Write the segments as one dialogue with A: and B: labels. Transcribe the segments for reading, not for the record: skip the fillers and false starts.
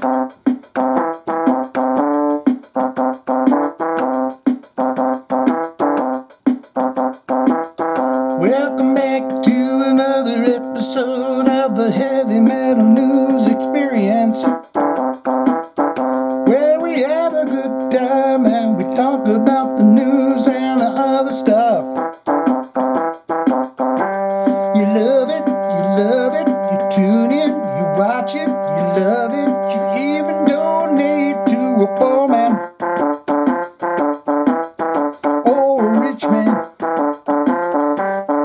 A: Welcome back to another episode of the Heavy Metal News Experience, where we have a good time and we talk about the news and the other stuff. You love it, you tune in, you watch it, you love it, you even donate to a poor man or a rich man.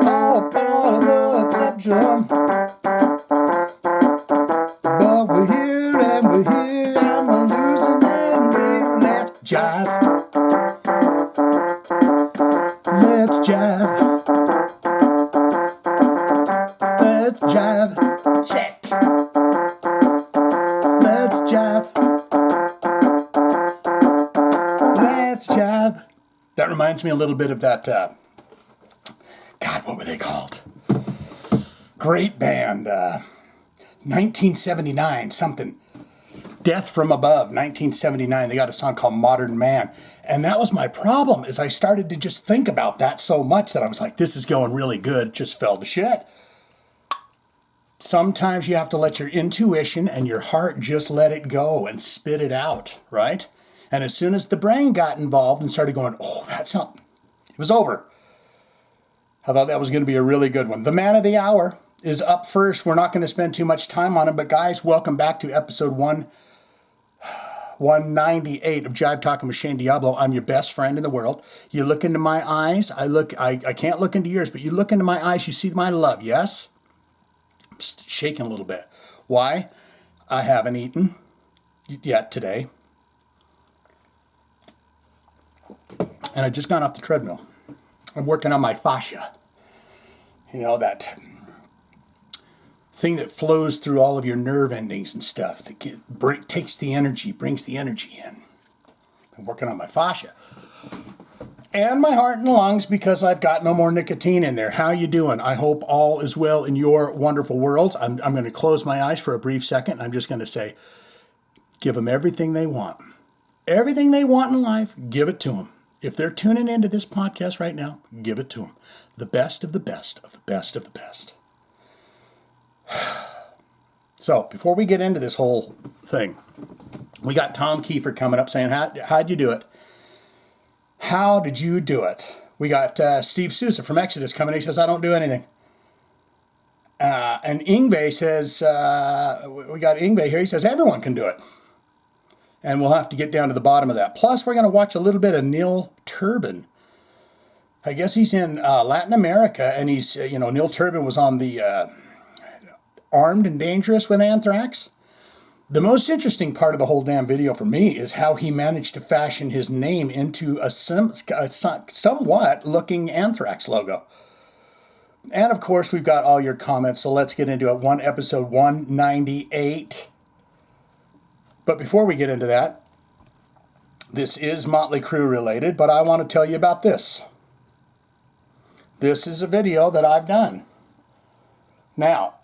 A: All part of the exception. But we're here and we're losing and we're let's jive. Let's jive. Let's jive. Shit. Let's jive. Let's jive. That reminds me a little bit of that, God, what were they called? Great band, 1979, something. Death from Above, 1979. They got a song called Modern Man. And that was my problem, is I started to just think about that so much that I was like, this is going really good. It just fell to shit. Sometimes you have to let your intuition and your heart just let it go and spit it out, right? And as soon as the brain got involved and started going, oh, that's something, it was over. I thought that was going to be a really good one. The man of the hour is up first. We're not going to spend too much time on him, but guys, welcome back to episode 198 of Jive Talkin with Shane Diablo. I'm your best friend in the world. You look into my eyes. I can't look into yours, but you look into my eyes, you see my love, yes? I'm just shaking a little bit. Why? I haven't eaten yet today. And I just got off the treadmill. I'm working on my fascia. You know, that thing that flows through all of your nerve endings and stuff that takes the energy, brings the energy in. I'm working on my fascia. And my heart and lungs because I've got no more nicotine in there. How you doing? I hope all is well in your wonderful worlds. I'm going to close my eyes for a brief second. I'm just going to say, give them everything they want. Everything they want in life, give it to them. If they're tuning into this podcast right now, give it to them. The best of the best of the best of the best. So, before we get into this whole thing, we got Tom Keifer coming up saying, how'd you do it? How did you do it? We got Steve Souza from Exodus coming in. He says, I don't do anything. And Yngwie says, we got Yngwie here. He says, everyone can do it. And we'll have to get down to the bottom of that. Plus, we're going to watch a little bit of Neil Turbin. I guess he's in Latin America, and he's, Neil Turbin was on the Armed and Dangerous with Anthrax. The most interesting part of the whole damn video for me is how he managed to fashion his name into a somewhat looking Anthrax logo. And of course, we've got all your comments, so let's get into it. Episode 198. But before we get into that, this is Motley Crue related, but I want to tell you about this. This is a video that I've done. Now,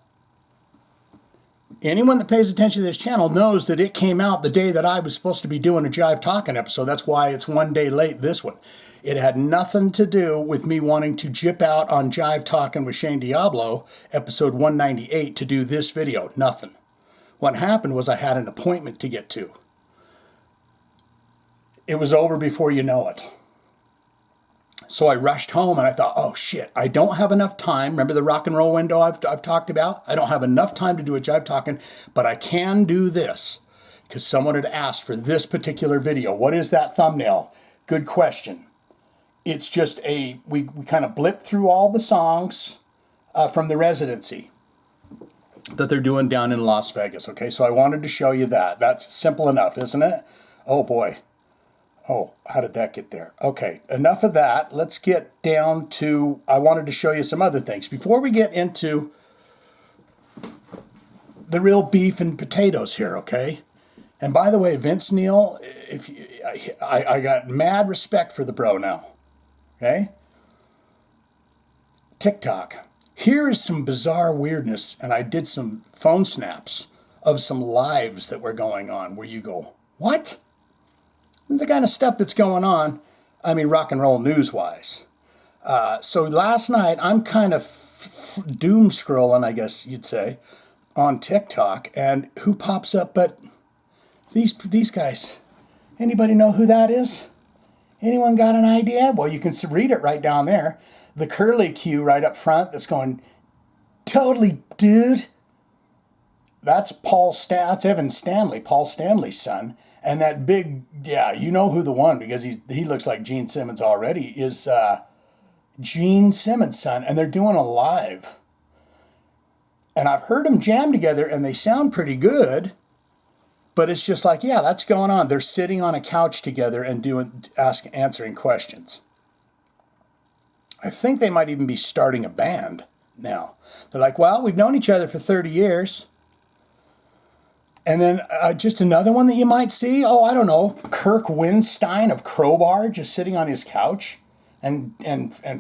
A: anyone that pays attention to this channel knows that it came out the day that I was supposed to be doing a Jive Talkin episode. That's why it's one day late, this one. It had nothing to do with me wanting to jip out on Jive Talkin with Shane Diablo, episode 198, to do this video. Nothing. What happened was I had an appointment to get to. It was over before you know it. So I rushed home and I thought, oh shit, I don't have enough time. Remember the rock and roll window I've talked about? I don't have enough time to do a Jive Talkin, but I can do this because someone had asked for this particular video. What is that thumbnail? Good question. It's just we kind of blipped through all the songs from the residency that they're doing down in Las Vegas. Okay, so I wanted to show you that. That's simple enough, isn't it? Oh boy. Oh, how did that get there? Okay, enough of that. Let's get down to, I wanted to show you some other things. Before we get into the real beef and potatoes here, okay? And by the way, Vince Neil, I got mad respect for the bro now, okay? TikTok. Here is some bizarre weirdness, and I did some phone snaps of some lives that were going on where you go, what? The kind of stuff that's going on, I mean, rock and roll news-wise. So last night, I'm kind of doom scrolling, I guess you'd say, on TikTok, and who pops up but these guys? Anybody know who that is? Anyone got an idea? Well, you can read it right down there. The curly Q right up front that's going, totally, dude. That's that's Evan Stanley, Paul Stanley's son. And that big, yeah, you know who the one, because he looks like Gene Simmons already, is Gene Simmons' son. And they're doing a live. And I've heard them jam together, and they sound pretty good. But it's just like, yeah, that's going on. They're sitting on a couch together and answering questions. I think they might even be starting a band now. They're like, well, we've known each other for 30 years. And then just another one that you might see. Oh, I don't know. Kirk Winstein of Crowbar just sitting on his couch and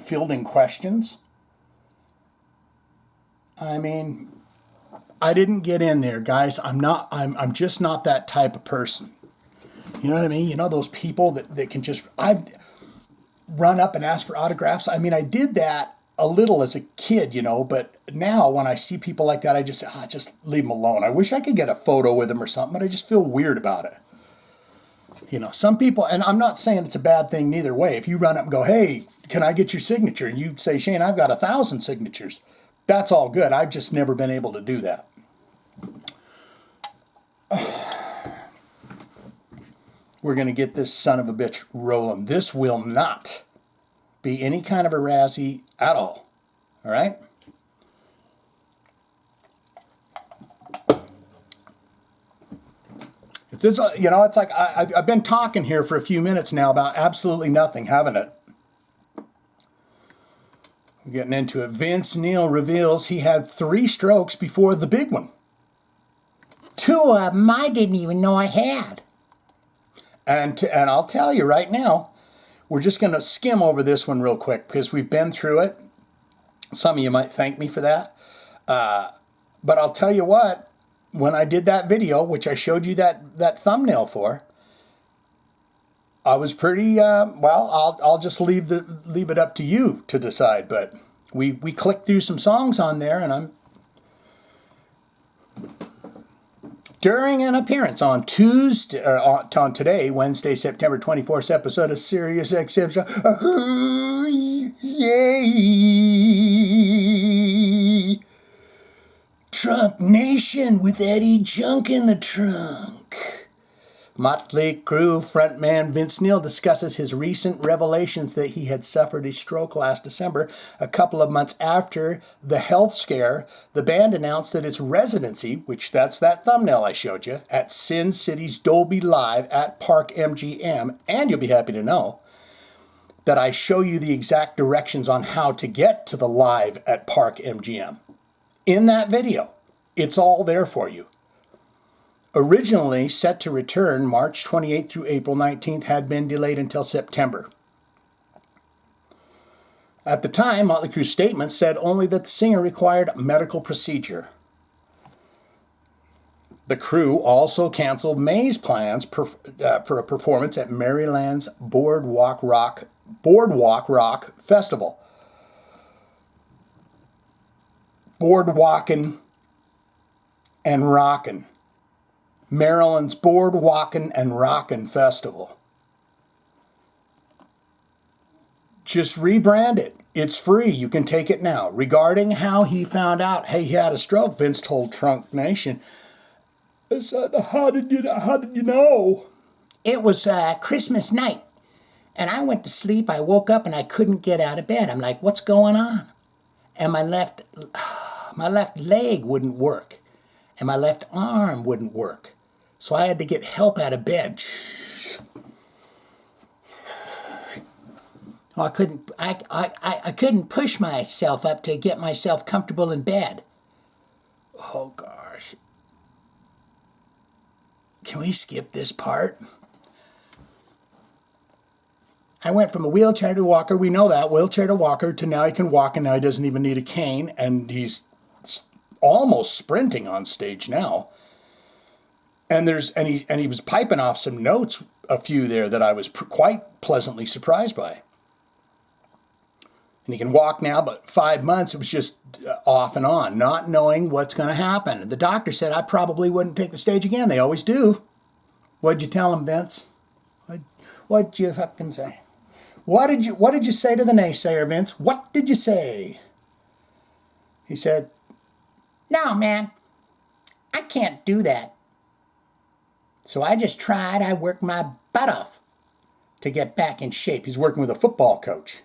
A: fielding questions. I mean, I didn't get in there, guys. I'm just not that type of person. You know what I mean? You know those people that can just, I've run up and ask for autographs. I mean, I did that a little as a kid, you know, but now when I see people like that, I just say, just leave them alone. I wish I could get a photo with them or something, but I just feel weird about it. You know, some people, and I'm not saying it's a bad thing neither way. If you run up and go, hey, can I get your signature? And you say, Shane, I've got 1,000 signatures. That's all good. I've just never been able to do that. We're going to get this son of a bitch rolling. This will not be any kind of a Razzie at all. All right? If this, you know, it's like I've been talking here for a few minutes now about absolutely nothing, haven't it? We're getting into it. Vince Neil reveals he had 3 strokes before the big one. 2 of them I didn't even know I had. And I'll tell you right now, we're just going to skim over this one real quick because we've been through it. Some of you might thank me for that. But I'll tell you what, when I did that video, which I showed you that thumbnail for, I was pretty, well, I'll just leave it up to you to decide. But we clicked through some songs on there, and during an appearance on today, Wednesday, September 24th episode of Sirius XM Show, yay! Trunk Nation with Eddie Junk in the trunk. Motley Crue frontman Vince Neil discusses his recent revelations that he had suffered a stroke last December. A couple of months after the health scare, the band announced that its residency, which that's that thumbnail I showed you, at Sin City's Dolby Live at Park MGM, and you'll be happy to know that I show you the exact directions on how to get to the live at Park MGM. In that video, it's all there for you. Originally set to return March 28th through April 19th, had been delayed until September. At the time, Motley Crue's statement said only that the singer required medical procedure. The crew also canceled May's plans for a performance at Maryland's Boardwalk Rock Festival. Boardwalkin' and Rockin'. Maryland's Boardwalkin' and Rockin' Festival. Just rebrand it. It's free. You can take it now. Regarding how he found out, hey, he had a stroke, Vince told Trunk Nation. I said, how did you know? It was Christmas night, and I went to sleep. I woke up, and I couldn't get out of bed. I'm like, what's going on? And my left leg wouldn't work, and my left arm wouldn't work. So I had to get help out of bed. I couldn't push myself up to get myself comfortable in bed. Oh gosh. Can we skip this part? I went from a wheelchair to walker. We know that, wheelchair to walker, to now he can walk, and now he doesn't even need a cane, and he's almost sprinting on stage now. And he was piping off some notes, a few there that I was quite pleasantly surprised by. And he can walk now, but 5 months, it was just off and on, not knowing what's going to happen. The doctor said I probably wouldn't take the stage again. They always do. What'd you tell him, Vince? What'd you fucking say? What did you say to the naysayer, Vince? What did you say? He said, "No, man, I can't do that. So I just tried. I worked my butt off to get back in shape." He's working with a football coach.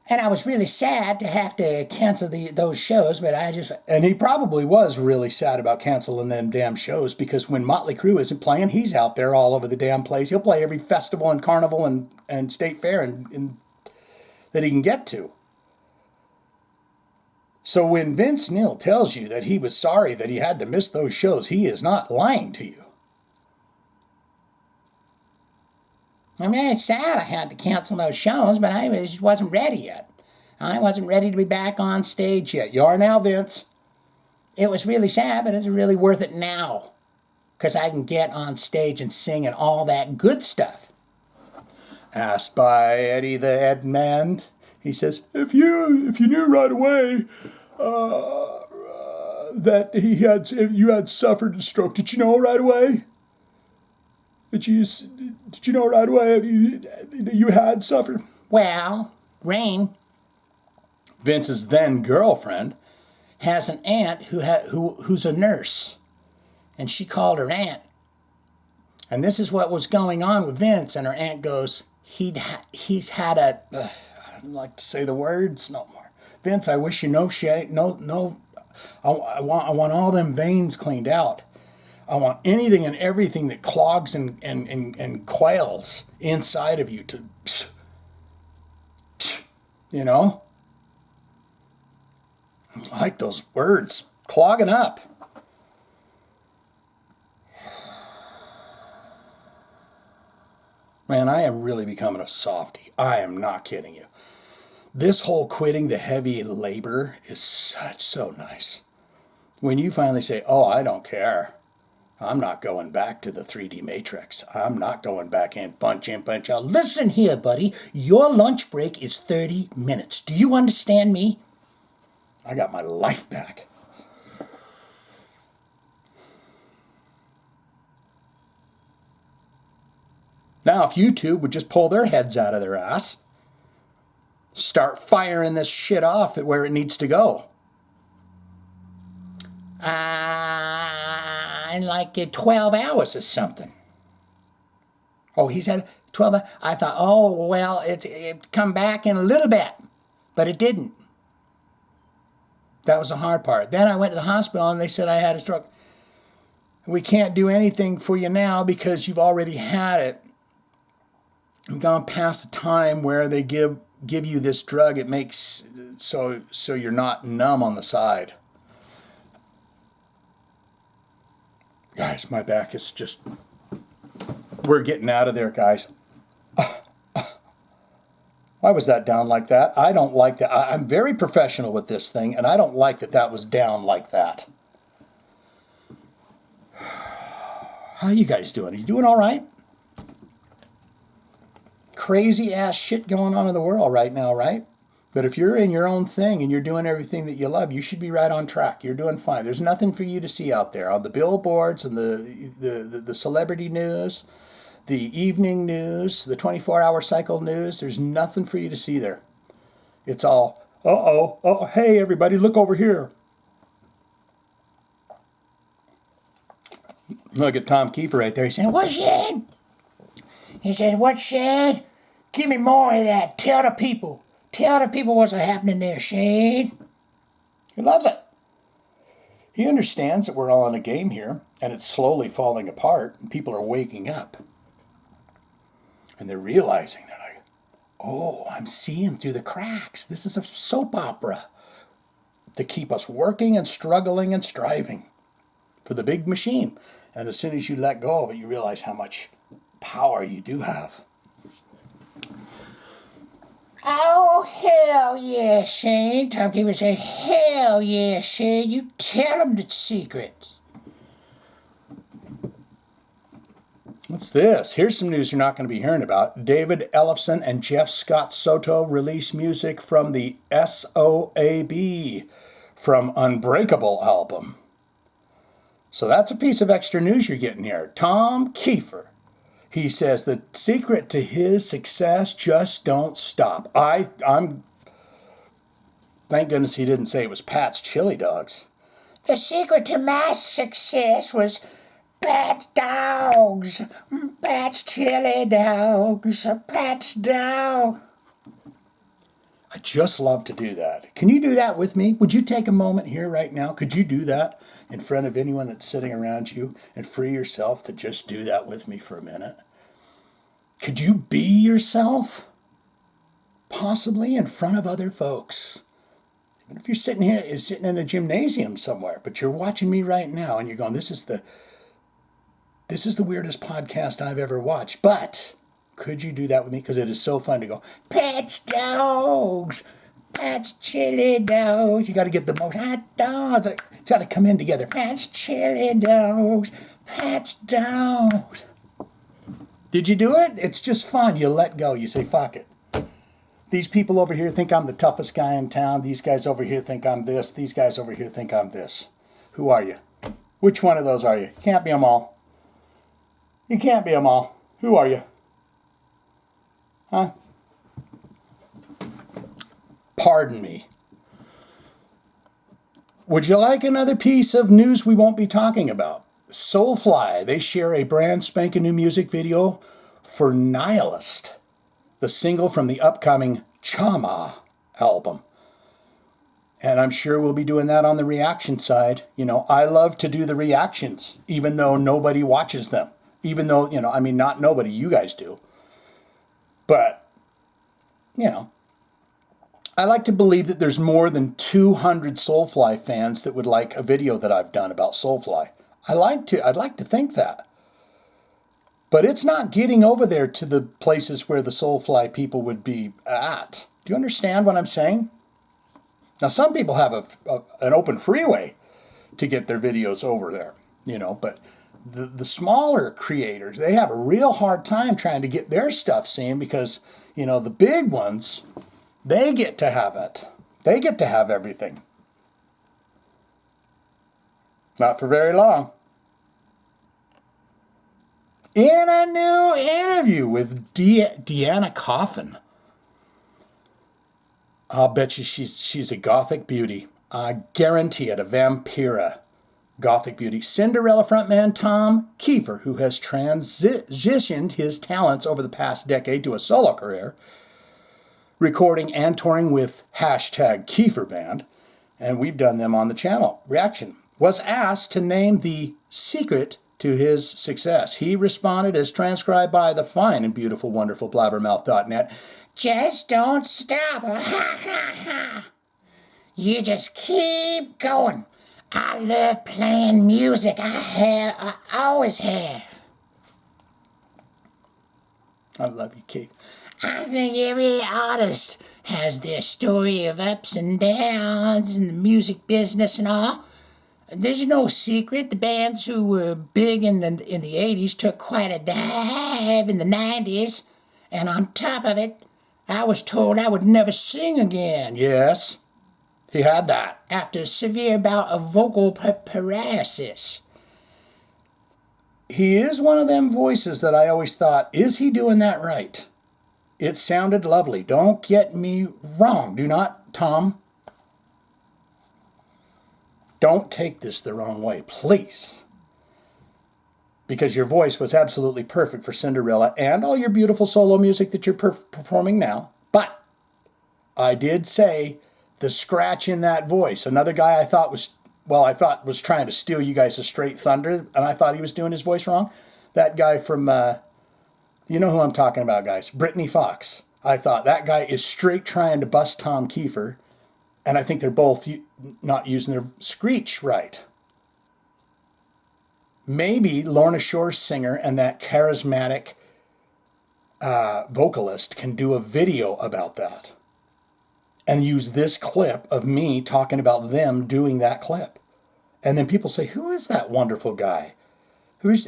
A: "And I was really sad to have to cancel those shows, but I just..." And he probably was really sad about canceling them damn shows, because when Motley Crue isn't playing, he's out there all over the damn place. He'll play every festival and carnival and state fair that he can get to. So when Vince Neil tells you that he was sorry that he had to miss those shows, he is not lying to you. I mean, it's sad I had to cancel those shows, but I just wasn't ready yet. I wasn't ready to be back on stage yet. You are now, Vince. It was really sad, but it's really worth it now, because I can get on stage and sing and all that good stuff. Asked by Eddie the Head Man, he says, if you knew right away that you had suffered a stroke, did you know right away? Did you know right away that you had suffered? Well, Rain, Vince's then girlfriend, has an aunt who's a nurse, and she called her aunt. And this is what was going on with Vince, and her aunt goes, he's had a, I don't like to say the words no more. Vince, I wish you no shade, no, I want all them veins cleaned out. I want anything and everything that clogs and quails inside of you to, you know? I like those words, clogging up. Man, I am really becoming a softie. I am not kidding you. This whole quitting the heavy labor is so nice. When you finally say, oh, I don't care. I'm not going back to the 3D matrix. I'm not going back in, punch out. Listen here, buddy. Your lunch break is 30 minutes. Do you understand me? I got my life back. Now, if YouTube would just pull their heads out of their ass, start firing this shit off at where it needs to go. In like 12 hours or something. Oh, he said 12 hours. I thought, oh, well, it come back in a little bit, but it didn't. That was the hard part. Then I went to the hospital and they said I had a stroke. We can't do anything for you now because you've already had it. We've gone past the time where they give you this drug. It makes so you're not numb on the side. Guys, my back is just... We're getting out of there, guys. Why was that down like that? I don't like that. I'm very professional with this thing, and I don't like that was down like that. How you guys doing? Are you doing all right? Crazy ass shit going on in the world right now, right? But if you're in your own thing and you're doing everything that you love, you should be right on track. You're doing fine. There's nothing for you to see out there on the billboards and the celebrity news, the evening news, the 24-hour cycle news. There's nothing for you to see there. It's all, oh, hey, everybody, look over here. Look at Tom Keifer right there. He's saying, what's Shane? He said, what's Shane? Give me more of that. Tell the people what's happening there, Shane. He loves it. He understands that we're all in a game here, and it's slowly falling apart, and people are waking up. And they're realizing, they're like, oh, I'm seeing through the cracks. This is a soap opera to keep us working and struggling and striving for the big machine. And as soon as you let go of it, you realize how much power you do have. Oh, hell yeah, Shane. Timekeeper said, hell yeah, Shane. You tell them the secrets. What's this? Here's some news you're not going to be hearing about. David Ellefson and Jeff Scott Soto release music from the SOAB from Unbreakable album. So that's a piece of extra news you're getting here. Tom Keifer. He says the secret to his success, just don't stop. I'm thank goodness he didn't say it was Pat's Chili Dogs.
B: The secret to my success was Pat's Dogs, Pat's Chili Dogs, Pat's Dog.
A: I just love to do that. Can you do that with me? Would you take a moment here right now? Could you do that in front of anyone that's sitting around you and free yourself to just do that with me for a minute? Could you be yourself? Possibly in front of other folks. Even if you're sitting in a gymnasium somewhere, but you're watching me right now and you're going, this is the weirdest podcast I've ever watched. But could you do that with me? Because it is so fun to go, Pat's Dogs, Pat's Chili Dogs. You got to get the most hot dogs. It's got to come in together. Pat's Chili Dogs, Pat's Dogs. Did you do it? It's just fun. You let go. You say, fuck it. These people over here think I'm the toughest guy in town. These guys over here think I'm this. These guys over here think I'm this. Who are you? Which one of those are you? Can't be them all. You can't be them all. Who are you? Huh? Pardon me. Would you like another piece of news we won't be talking about? Soulfly, they share a brand spanking new music video for Nihilist, the single from the upcoming Chama album. And I'm sure we'll be doing that on the reaction side. You know, I love to do the reactions, even though nobody watches them. Even though, not nobody, you guys do. But, I like to believe that there's more than 200 Soulfly fans that would like a video that I've done about Soulfly. I'd like to think that. But it's not getting over there to the places where the Soulfly people would be at. Do you understand what I'm saying? Now, some people have an open freeway to get their videos over there, but the smaller creators, they have a real hard time trying to get their stuff seen because, the big ones, they get to have it. They get to have everything. Not for very long. In a new interview with Deanna Coffin. I'll bet you she's a gothic beauty. I guarantee it, a vampira gothic beauty. Cinderella frontman Tom Keifer, who has transitioned his talents over the past decade to a solo career, recording and touring with #Keifer Band, and we've done them on the channel, Reaction, was asked to name the secret to his success. He responded as transcribed by the fine and beautiful, wonderful blabbermouth.net.
B: Just don't stop. Ha ha ha. You just keep going. I love playing music. I always have.
A: I love you, Kate.
B: I think every artist has their story of ups and downs in the music business and all. There's no secret. The bands who were big in the 80s took quite a dive in the 90s. And on top of it, I was told I would never sing again.
A: Yes, he had that.
B: After a severe bout of vocal paralysis.
A: He is one of them voices that I always thought, is he doing that right? It sounded lovely. Don't get me wrong. Do not, Tom. Don't take this the wrong way, please. Because your voice was absolutely perfect for Cinderella and all your beautiful solo music that you're performing now. But I did say the scratch in that voice. Another guy I thought was trying to steal you guys' straight thunder, and I thought he was doing his voice wrong. That guy from, you know who I'm talking about, guys, Brittany Fox. I thought that guy is straight trying to bust Tom Keifer, and I think they're both not using their screech right. Maybe Lorna Shore's singer and that charismatic vocalist can do a video about that and use this clip of me talking about them doing that clip. And then people say, who is that wonderful guy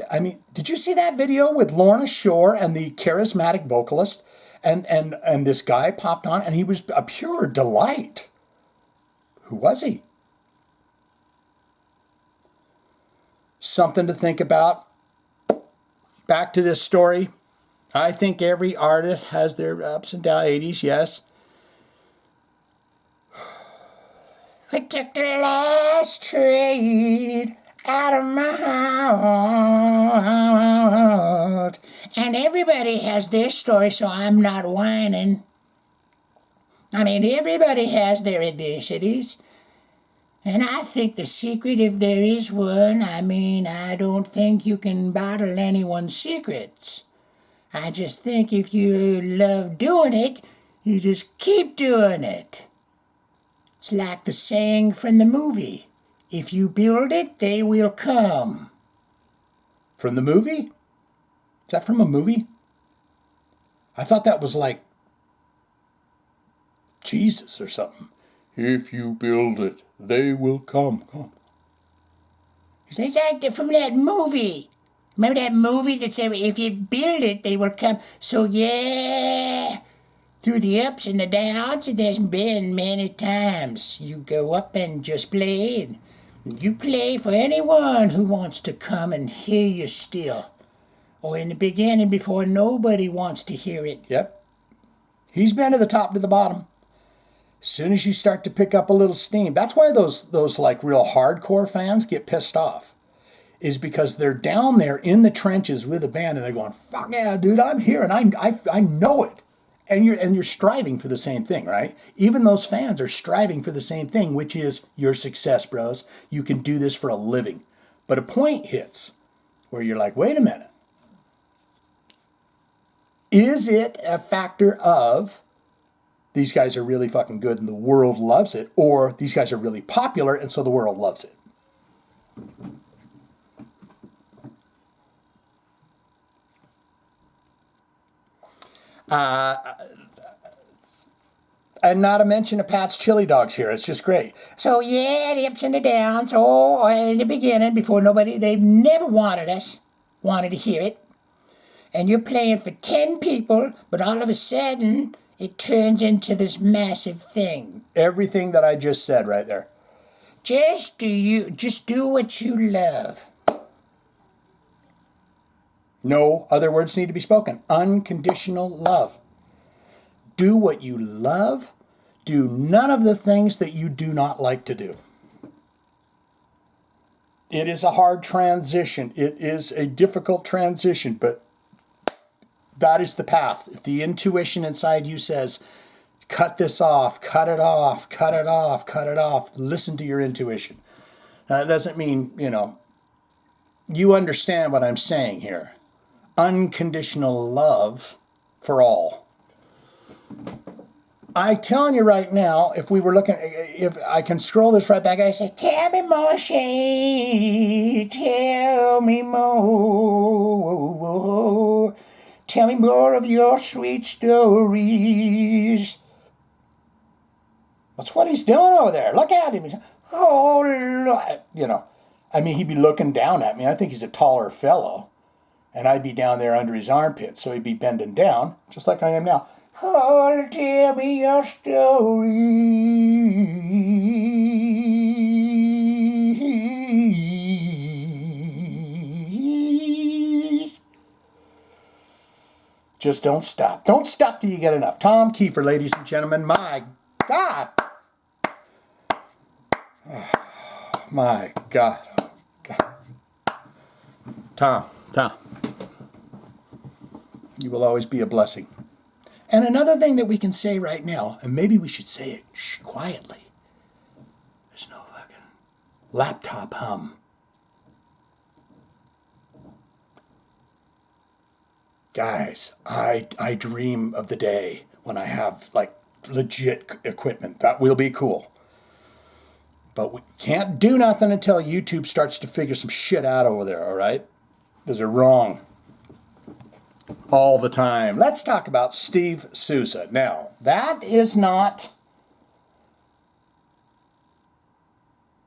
A: I mean, did you see that video with Lorna Shore and the charismatic vocalist? And this guy popped on, and he was a pure delight. Who was he? Something to think about. Back to this story. I think every artist has their ups and downs, 80s, yes.
B: I took the last trade out of my heart. And everybody has their story, so I'm not whining. I mean, everybody has their adversities. And I think the secret, if there is one, I don't think you can bottle anyone's secrets. I just think if you love doing it, you just keep doing it. It's like the saying from the movie, if you build it, they will come.
A: From the movie? Is that from a movie? I thought that was like Jesus or something. If you build it, they will come. Come.
B: It's like from that movie. Remember that movie that said, if you build it, they will come? So yeah, through the ups and the downs, there's been many times you go up and just play. And you play for anyone who wants to come and hear you still. Or in the beginning, before nobody wants to hear it.
A: Yep. He's been to the top to the bottom. As soon as you start to pick up a little steam, that's why those like real hardcore fans get pissed off. Is because they're down there in the trenches with a band and they're going, fuck yeah, dude, I'm here and I know it. And you're striving for the same thing, right? Even those fans are striving for the same thing, which is your success, bros. You can do this for a living. But a point hits where you're like, wait a minute. Is it a factor of these guys are really fucking good and the world loves it, or these guys are really popular and so the world loves it? And not to mention a Pat's Chili Dogs here. It's just great.
B: So yeah, the ups and the downs. Oh, in the beginning, before they've never wanted to hear it. And you're playing for 10 people, but all of a sudden, it turns into this massive thing.
A: Everything that I just said right there.
B: Just do what you love.
A: No other words need to be spoken. Unconditional love. Do what you love. Do none of the things that you do not like to do. It is a hard transition. It is a difficult transition, but that is the path. If the intuition inside you says, cut this off, cut it off, cut it off, cut it off, listen to your intuition. Now, that doesn't mean, you understand what I'm saying here. Unconditional love for all. I'm telling you right now, if I can scroll this right back, I say, tell me more, Shane, tell me more. Tell me more of your sweet stories. That's what he's doing over there. Look at him. He's, oh, Lord. He'd be looking down at me. I think he's a taller fellow. And I'd be down there under his armpits, so he'd be bending down, just like I am now. Oh, tell me your stories. Just don't stop. Don't stop till you get enough. Tom Keifer, ladies and gentlemen. My God. Oh, my God. Oh, God. Tom. You will always be a blessing. And another thing that we can say right now, and maybe we should say it quietly. There's no fucking laptop hum. Guys, I dream of the day when I have like legit equipment. That will be cool. But we can't do nothing until YouTube starts to figure some shit out over there, all right? Because they're wrong. All the time. Let's talk about Steve Souza. Now, that is not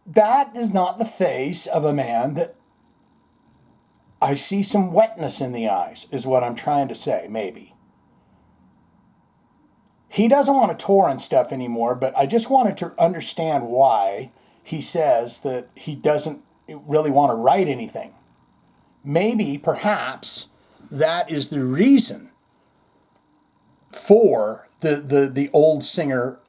A: the face of a man that I see some wetness in the eyes, is what I'm trying to say, maybe. He doesn't want to tour and stuff anymore, but I just wanted to understand why he says that he doesn't really want to write anything. Maybe, perhaps, that is the reason for the old singer.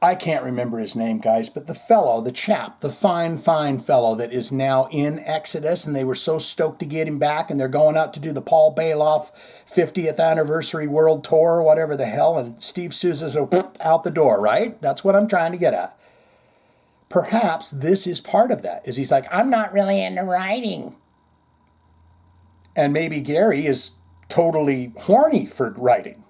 A: I can't remember his name, guys, but the fellow, the chap, the fine fellow that is now in Exodus, and they were so stoked to get him back, and they're going out to do the Paul Bailoff 50th anniversary world tour, or whatever the hell, and Steve Souza's out the door, right? That's what I'm trying to get at. Perhaps this is part of that, is he's like, I'm not really into writing. And maybe Gary is totally horny for writing.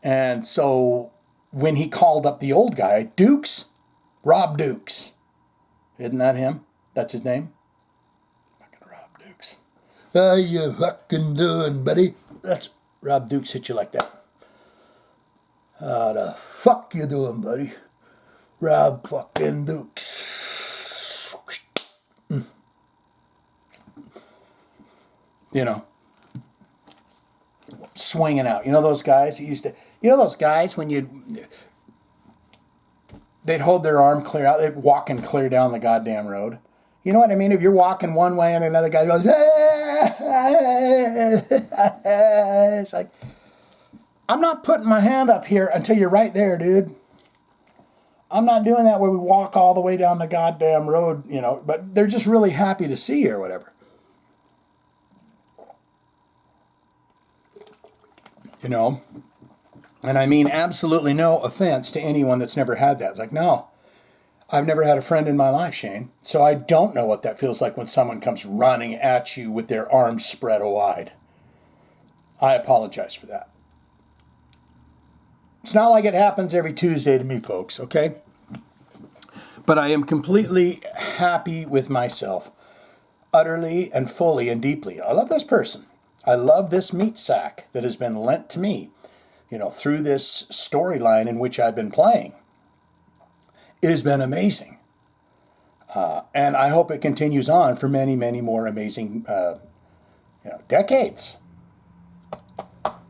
A: And so when he called up the old guy, Rob Dukes. Isn't that him? That's his name? Fucking Rob Dukes. How you fucking doing, buddy? That's Rob Dukes hit you like that. How the fuck you doing, buddy? Rob fucking Dukes. You know, swinging out. You know those guys that used to... You know those guys when they'd hold their arm clear out, they'd walking clear down the goddamn road. You know what I mean? If you're walking one way and another guy goes, it's like, I'm not putting my hand up here until you're right there, dude. I'm not doing that where we walk all the way down the goddamn road, you know, but they're just really happy to see you or whatever. You know? And I mean absolutely no offense to anyone that's never had that. It's like, no, I've never had a friend in my life, Shane. So I don't know what that feels like when someone comes running at you with their arms spread wide. I apologize for that. It's not like it happens every Tuesday to me, folks, okay? But I am completely happy with myself, utterly and fully and deeply. I love this person. I love this meat sack that has been lent to me, you know, through this storyline in which I've been playing. It has been amazing. And I hope it continues on for many, many more amazing decades.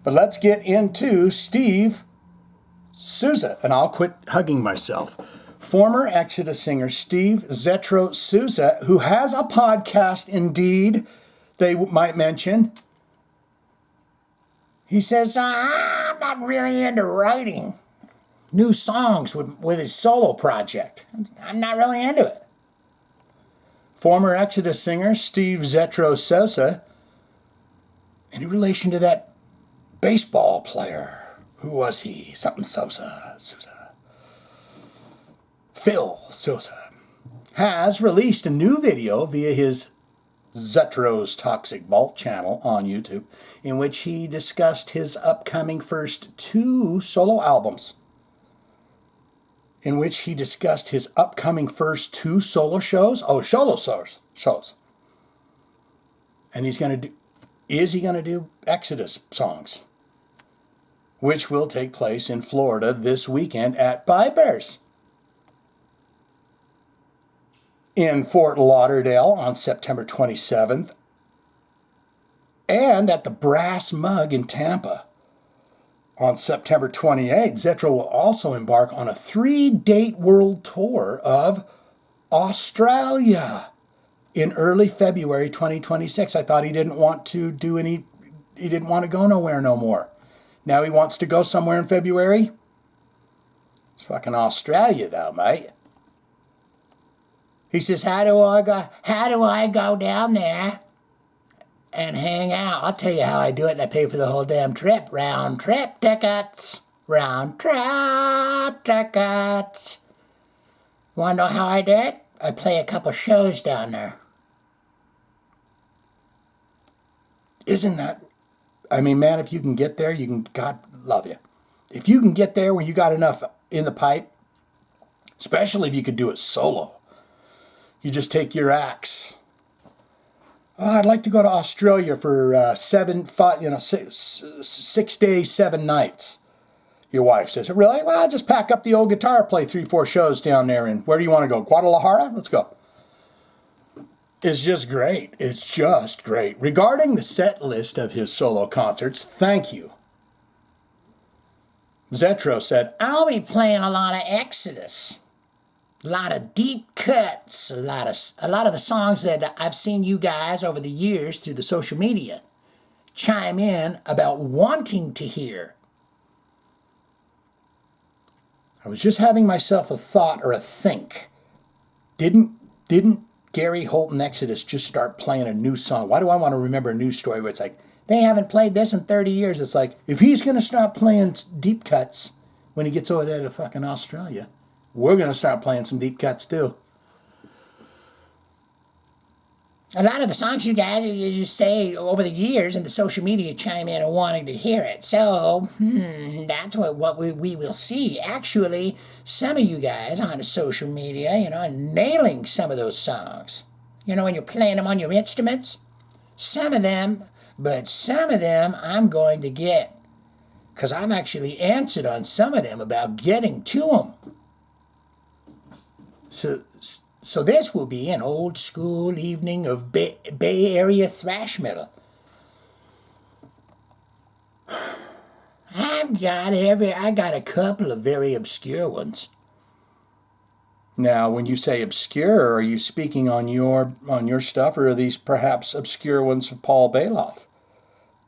A: But let's get into Steve Souza, and I'll quit hugging myself. Former Exodus singer Steve Zetro Souza, who has a podcast, indeed, they might mention. He says, I'm not really into writing new songs with his solo project. I'm not really into it. Former Exodus singer Steve Zetro Souza, in relation to that baseball player. Who was he? Something Souza. Phil Souza has released a new video via his Zetro's Toxic Vault channel on YouTube, in which he discussed his upcoming first 2 solo albums. In which he discussed his upcoming first 2 solo shows. Oh, solo shows. And is he going to do Exodus songs? Which will take place in Florida this weekend at Piper's. In Fort Lauderdale on September 27th, and at the Brass Mug in Tampa on September 28th. Zetro will also embark on a 3-date world tour of Australia in early February 2026. I thought he didn't want to he didn't want to go nowhere no more. Now he wants to go somewhere in February? It's fucking Australia though, mate. He says, how do I go down there and hang out? I'll tell you how I do it, and I pay for the whole damn trip. Round trip tickets. Want to know how I do it? I play a couple shows down there. Isn't that... I mean, man, if you can get there, God love you. If you can get there where you got enough in the pipe, especially if you could do it solo. You just take your axe. Oh, I'd like to go to Australia for 6 days, 7 nights. Your wife says, really? Well, I'll just pack up the old guitar, play 3-4 shows down there. And where do you want to go? Guadalajara? Let's go. is just great. It's just great. Regarding the set list of his solo concerts, thank you. Zetro said,
B: I'll be playing a lot of Exodus, a lot of deep cuts, a lot of the songs that I've seen you guys over the years through the social media chime in about wanting to hear.
A: I was just having myself a thought or a think. Didn't Gary Holt and Exodus just start playing a new song? Why do I want to remember a news story where it's like, they haven't played this in 30 years. It's like, if he's going to start playing deep cuts when he gets over there to fucking Australia, we're going to start playing some deep cuts too.
B: A lot of the songs you guys you say over the years in the social media chime in and wanting to hear it. So, that's what we will see. Actually, some of you guys on the social media, are nailing some of those songs. When you're playing them on your instruments. Some of them I'm going to get. Because I've actually answered on some of them about getting to them. So this will be an old school evening of Bay Area thrash metal. I got a couple of very obscure ones.
A: Now, when you say obscure, are you speaking on your stuff, or are these perhaps obscure ones of Paul Bailoff?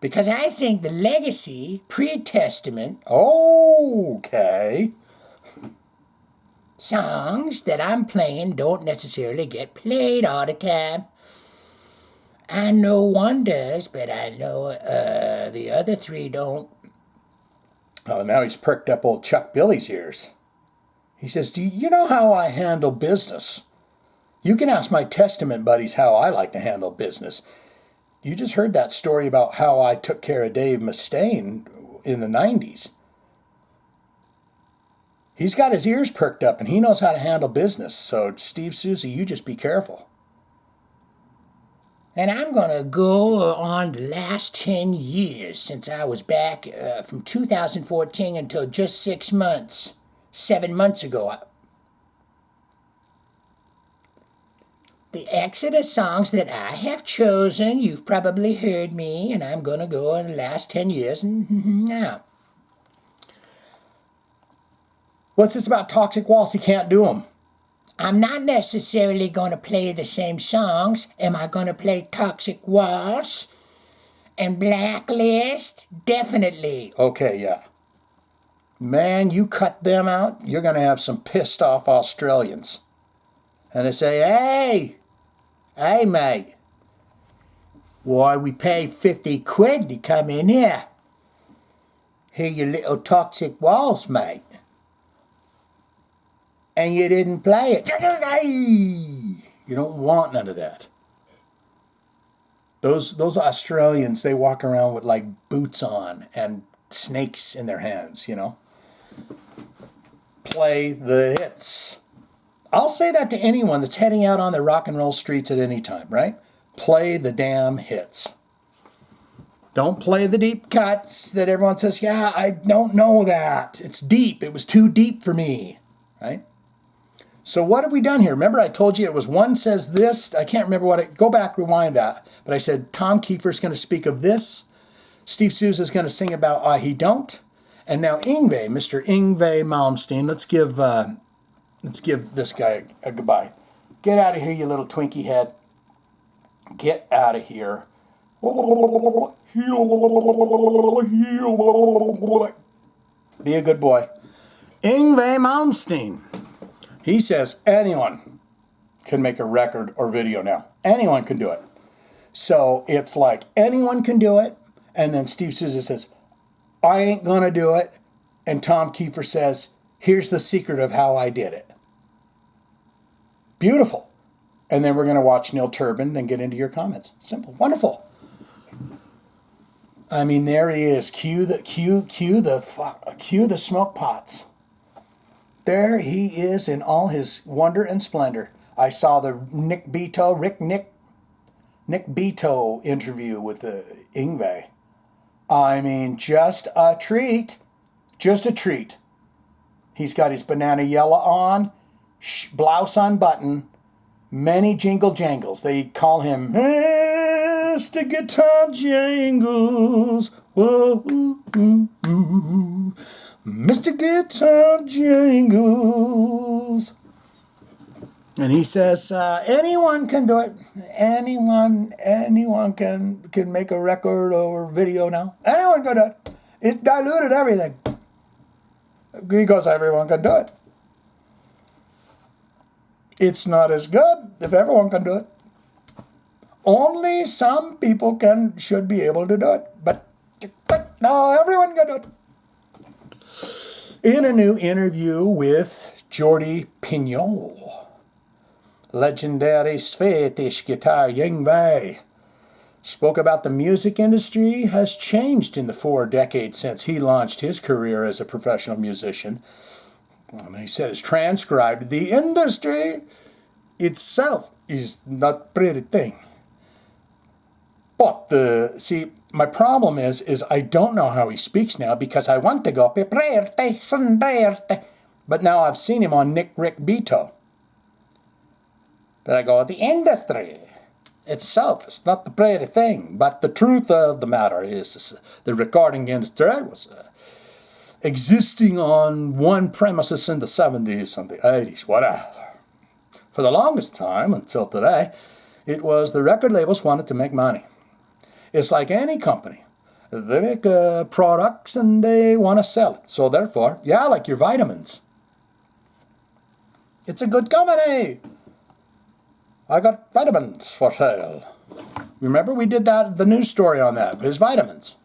B: Because I think the Legacy, Pre-Testament,
A: okay,
B: songs that I'm playing don't necessarily get played all the time. I know one does, but I know the other three don't.
A: Oh, now he's perked up old Chuck Billy's ears. He says, do you know how I handle business? You can ask my Testament buddies how I like to handle business. You just heard that story about how I took care of Dave Mustaine in the 90s. He's got his ears perked up and he knows how to handle business. So, Steve Souza, you just be careful.
B: And I'm going to go on the last 10 years since I was back from 2014 until just 7 months ago. The Exodus songs that I have chosen, you've probably heard me, and I'm going to go in the last 10 years now.
A: What's this about Toxic Waltz? He can't do them.
B: I'm not necessarily going to play the same songs. Am I going to play Toxic Waltz and Blacklist? Definitely.
A: Okay, yeah. Man, you cut them out, you're going to have some pissed off Australians. And they say, hey, mate, why we pay 50 quid to come in here? Hear your little Toxic Waltz, mate. And you didn't play it. You don't want none of that. Those Australians, they walk around with like boots on and snakes in their hands, Play the hits. I'll say that to anyone that's heading out on the rock and roll streets at any time, right? Play the damn hits. Don't play the deep cuts that everyone says, yeah, I don't know that. It's deep. It was too deep for me, right? So what have we done here? Remember I told you it was one says this. I can't remember go back, rewind that. But I said Tom Keifer's going to speak of this. Steve Souza is going to sing about I He Don't. And now Yngwie, Mr. Yngwie Malmsteen, let's give this guy a goodbye. Get out of here, you little Twinkie head. Get out of here. Be a good boy. Yngwie Malmsteen. He says anyone can make a record or video now. Anyone can do it. So it's like anyone can do it. And then Steve Souza says, I ain't going to do it. And Tom Keifer says, here's the secret of how I did it. Beautiful. And then we're going to watch Neil Turbin and get into your comments. Simple. Wonderful. I mean, there he is. Cue the smoke pots. There he is in all his wonder and splendor. I saw the Nick Beto interview with Yngwie. I mean, just a treat. Just a treat. He's got his banana yellow on, blouse unbuttoned, many jingle jangles. They call him Mr. Guitar Jangles. Whoa, ooh, ooh, ooh. Mr. Guitar Jangles. And he says, anyone can do it. Anyone can make a record or video now. Anyone can do it. It's diluted everything. Because everyone can do it. It's not as good if everyone can do it. Only some people should be able to do it. But no, everyone can do it. In a new interview with Jordy Pignol, legendary Swedish guitar Yngwie spoke about the music industry has changed in the 4 decades since he launched his career as a professional musician. And he said, it's transcribed, the industry itself is not a pretty thing. But see, my problem is I don't know how he speaks now because I want to go, but now I've seen him on Nick Rick Beto. But I go, the industry itself is not the pretty thing. But the truth of the matter is the recording industry was existing on one premises in the 70s and the 80s, whatever. For the longest time, until today, it was the record labels wanted to make money. It's like any company. They make products and they want to sell it. So therefore, yeah, like your vitamins. It's a good company. I got vitamins for sale. Remember we did the news story on that, his vitamins.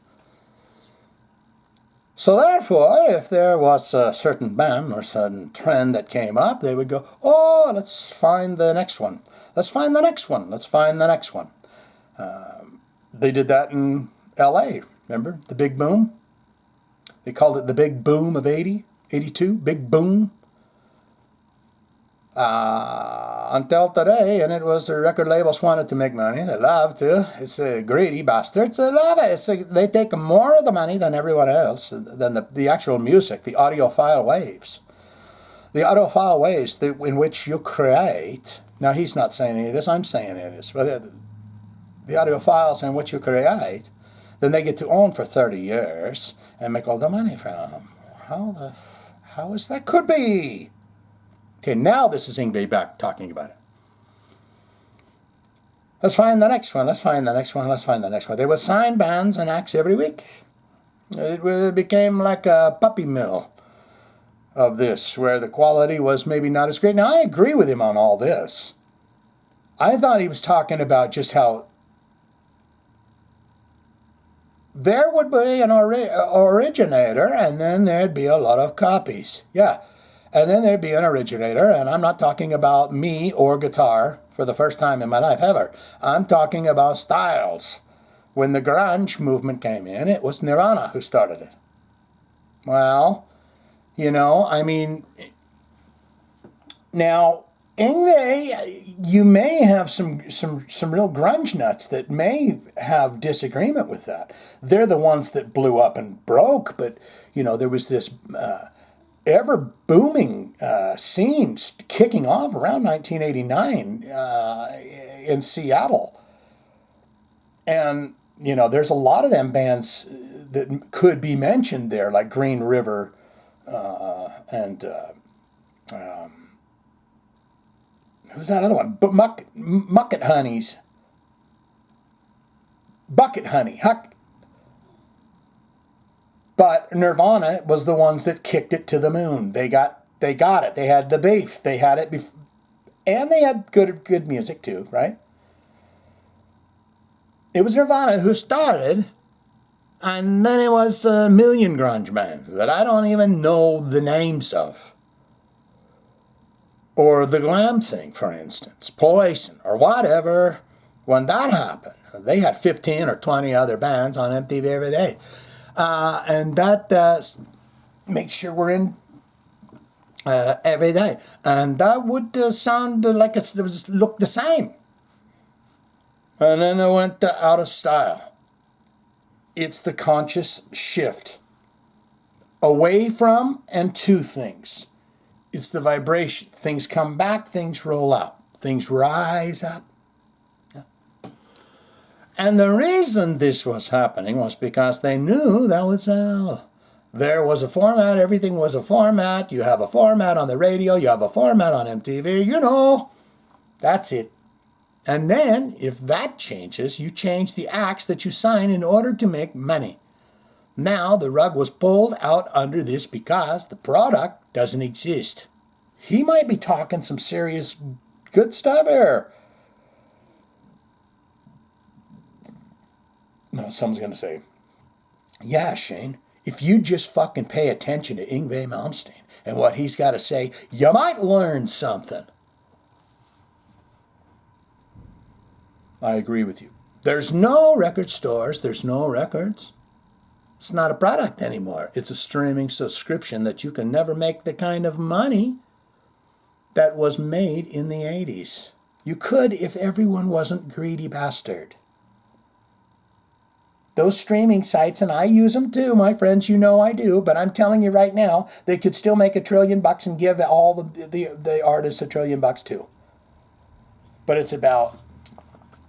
A: So therefore, if there was a certain band or certain trend that came up, they would go, oh, let's find the next one. Let's find the next one. Let's find the next one. They did that in L.A., remember? The big boom. They called it the big boom of 82, big boom. Until today, and it was the record labels wanted to make money. They love to. It's greedy bastards. They love it. They take more of the money than everyone else, than the actual music, the audiophile waves. The audiophile waves in which you create. Now, he's not saying any of this. I'm saying any of this. But the audiophiles in which you create, then they get to own for 30 years and make all the money from. How is that? Could be. Okay, now this is Yngwie back talking about it. Let's find the next one. Let's find the next one. Let's find the next one. They would sign bands and acts every week. It became like a puppy mill of this, where the quality was maybe not as great. Now, I agree with him on all this. I thought he was talking about just how there would be an originator, and then there'd be a lot of copies. Yeah. And then there'd be an originator, and I'm not talking about me or guitar for the first time in my life ever. I'm talking about styles. When the grunge movement came in, it was Nirvana who started it. Well, I mean, now, Yngwie, you may have some real grunge nuts that may have disagreement with that. They're the ones that blew up and broke, but, there was this ever booming scene kicking off around 1989 in Seattle. And, there's a lot of them bands that could be mentioned there, like Green River and who's that other one? Bucket Honeys. Bucket Honey. But Nirvana was the ones that kicked it to the moon. They got it. They had the beef. They had it and they had good music too, right? It was Nirvana who started, and then it was a million grunge bands that I don't even know the names of. Or the glam thing, for instance, Poison, or whatever. When that happened, they had 15 or 20 other bands on MTV every day. And that makes sure we're in every day. And that would sound like it look the same. And then it went out of style. It's the conscious shift away from and to things. It's the vibration. Things come back, things roll out. Things rise up. And the reason this was happening was because they knew that would sell. There was a format, everything was a format. You have a format on the radio, you have a format on MTV, you know. That's it. And then, if that changes, you change the acts that you sign in order to make money. Now, the rug was pulled out under this because the product doesn't exist. He might be talking some serious good stuff here. No, someone's going to say, yeah, Shane, if you just fucking pay attention to Yngwie Malmsteen and what he's got to say, you might learn something. I agree with you. There's no record stores. There's no records. It's not a product anymore. It's a streaming subscription that you can never make the kind of money that was made in the 80s. You could if everyone wasn't greedy bastard. Those streaming sites, and I use them too, my friends, you know I do, but I'm telling you right now, they could still make $1 trillion and give all the artists $1 trillion too. But it's about,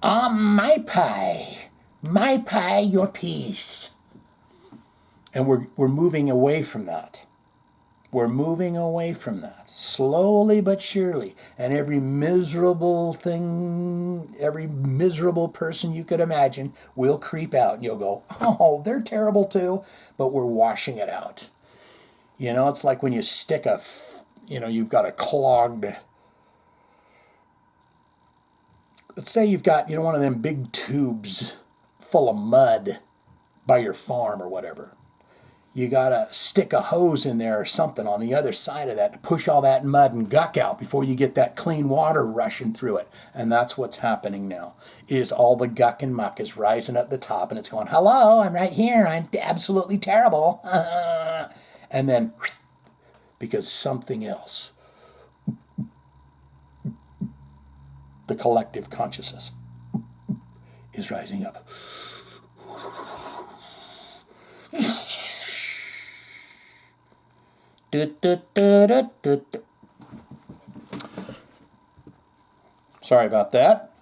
A: my pie, your piece. And we're moving away from that. We're moving away from that, slowly but surely. And every miserable thing, every miserable person you could imagine will creep out. And you'll go, oh, they're terrible too. But we're washing it out. You know, it's like when you stick you've got a clogged, let's say you've got, one of them big tubes full of mud by your farm or whatever. You got to stick a hose in there or something on the other side of that to push all that mud and guck out before you get that clean water rushing through it. And that's what's happening now, is all the guck and muck is rising up the top and it's going, hello, I'm right here. I'm absolutely terrible. And then, because something else, the collective consciousness is rising up. Sorry about that,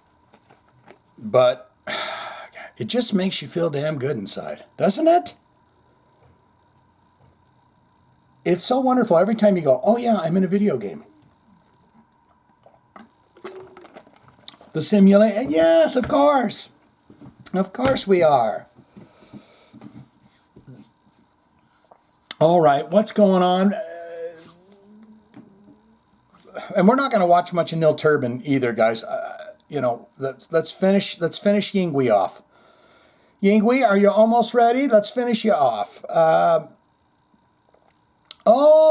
A: but it just makes you feel damn good inside, doesn't it? It's so wonderful every time you go, oh yeah, I'm in a video game. The simulation, yes, of course. Of course we are. All right, what's going on? And we're not going to watch much of Neil Turbin either, guys. Let's finish Yngwie off. Yngwie, are you almost ready? Let's finish you off.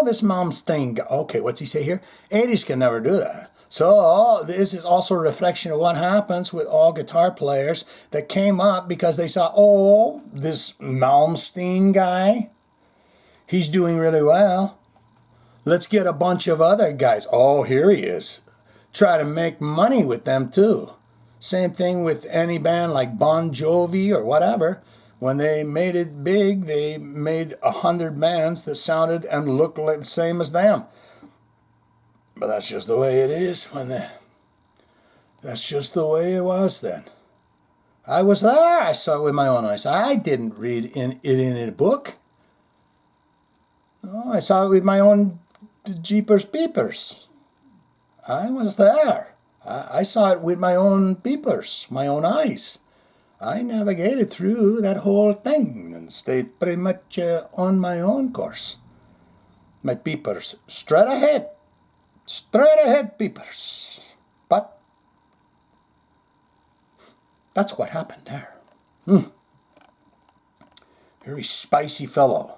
A: This Malmsteen. Okay, what's he say here? 80s can never do that. So this is also a reflection of what happens with all guitar players that came up because they saw, this Malmsteen guy, he's doing really well. Let's get a bunch of other guys. Oh, here he is. Try to make money with them too. Same thing with any band like Bon Jovi or whatever. When they made it big, they made 100 bands that sounded and looked like the same as them. But that's just the way it is that's just the way it was then. I was there. I saw it with my own eyes. I didn't read it in a book. Oh, I saw it with my own Jeepers Peepers. I was there. I saw it with my own peepers, my own eyes. I navigated through that whole thing and stayed pretty much on my own course. My peepers, straight ahead peepers. But that's what happened there. Very spicy fellow.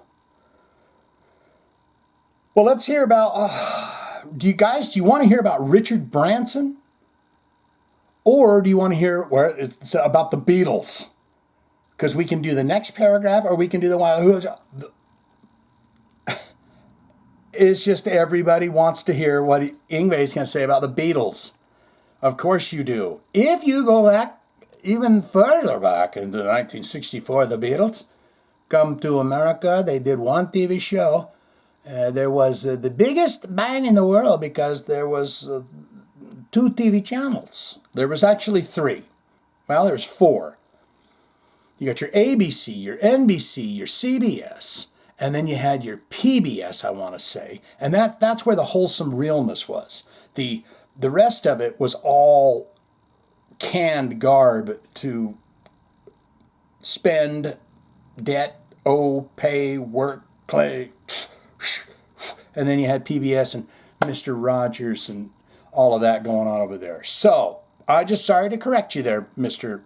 A: Well, let's hear about, do you want to hear about Richard Branson? Or do you want to hear where it's about the Beatles? Because we can do the next paragraph or we can do the one. It's just everybody wants to hear what Yngwie is going to say about the Beatles. Of course you do. If you go back, even further back into 1964, the Beatles come to America. They did one TV show. There was the biggest band in the world because there was two TV channels. There was actually three. Well, there was four. You got your ABC, your NBC, your CBS, and then you had your PBS, I want to say. And that's where the wholesome realness was. The rest of it was all canned garb to spend, debt, owe, pay, work, play. And then you had PBS and Mr. Rogers and all of that going on over there. So, I just sorry to correct you there, Mr.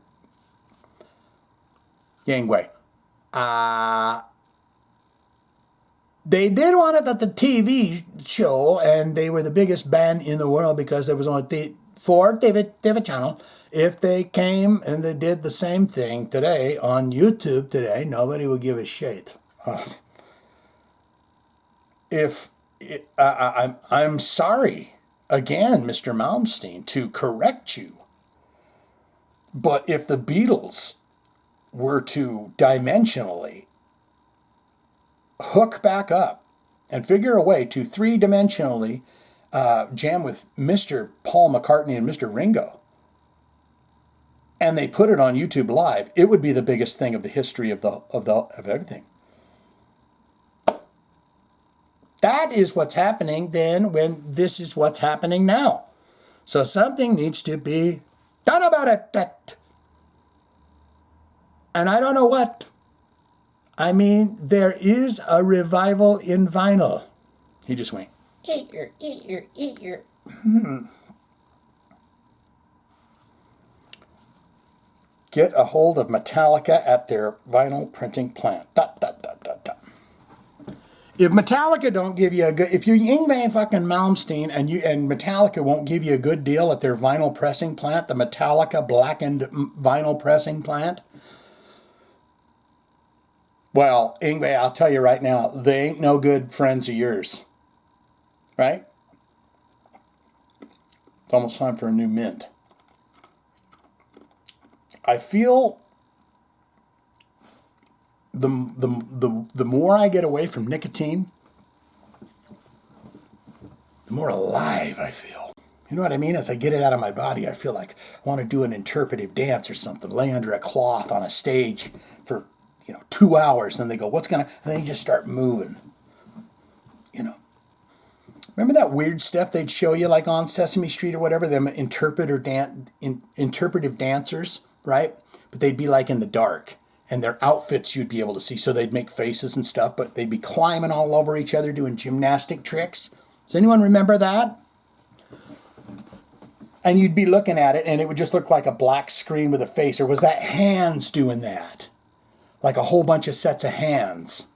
A: Yngwie. They did want it at the TV show, and they were the biggest band in the world because there was only four TV channel. If they came and they did the same thing today on YouTube today, nobody would give a shit. I'm sorry again, Mr. Malmsteen, to correct you, but if the Beatles were to dimensionally hook back up and figure a way to three-dimensionally jam with Mr. Paul McCartney and Mr. Ringo, and they put it on YouTube Live, it would be the biggest thing of the history of everything. That is what's happening then when this is what's happening now. So something needs to be done about it. And I don't know what. I mean, there is a revival in vinyl. He just went.
B: Eat your.
A: Get a hold of Metallica at their vinyl printing plant. ... If Metallica don't give you a good, if you're Yngwie fucking Malmsteen and Metallica won't give you a good deal at their vinyl pressing plant, the Metallica blackened vinyl pressing plant, well, Yngwie, I'll tell you right now, they ain't no good friends of yours, right? It's almost time for a new mint. I feel the more I get away from nicotine, the more alive I feel. You know what I mean? As I get it out of my body, I feel like I want to do an interpretive dance or something, lay under a cloth on a stage for 2 hours. Then they go, and then you just start moving. Remember that weird stuff they'd show you like on Sesame Street or whatever, them interpretive dancers, right? But they'd be like in the dark. And their outfits you'd be able to see, so they'd make faces and stuff, but they'd be climbing all over each other doing gymnastic tricks. Does anyone remember that? And you'd be looking at it, and it would just look like a black screen with a face, or was that hands doing that? Like a whole bunch of sets of hands.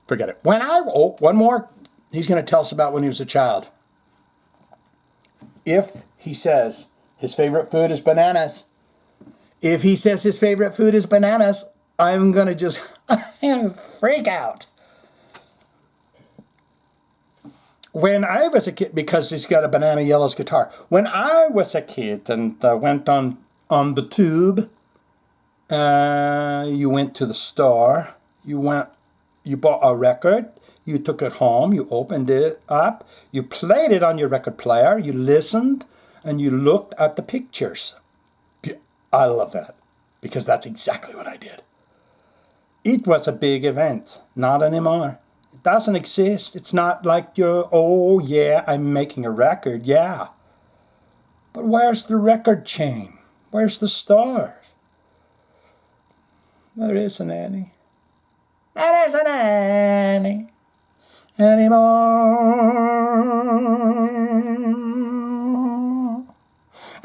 A: Forget it. One more. He's going to tell us about when he was a child. If he says his favorite food is bananas. If he says his favorite food is bananas, I'm going to just freak out. When I was a kid, because he's got a Banana Yellow's guitar. When I was a kid and went on the tube, you went to the store, you bought a record, you took it home, you opened it up, you played it on your record player, you listened, and you looked at the pictures. I love that, because that's exactly what I did. It was a big event. Not anymore. It doesn't exist. It's not like oh yeah, I'm making a record, yeah. But where's the record chain? Where's the stars? There isn't any. There isn't any anymore.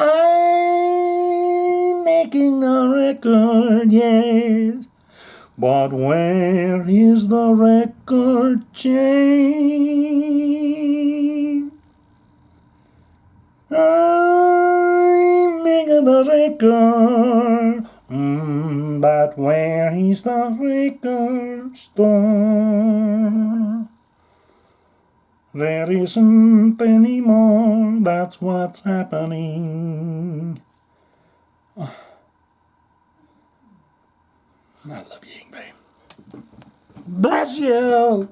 A: I'm making a record, yes, but where is the record chain? I'm making the record, but where is the record store? There isn't any more, that's what's happening. Oh. I love you, Yngwie. Bless you!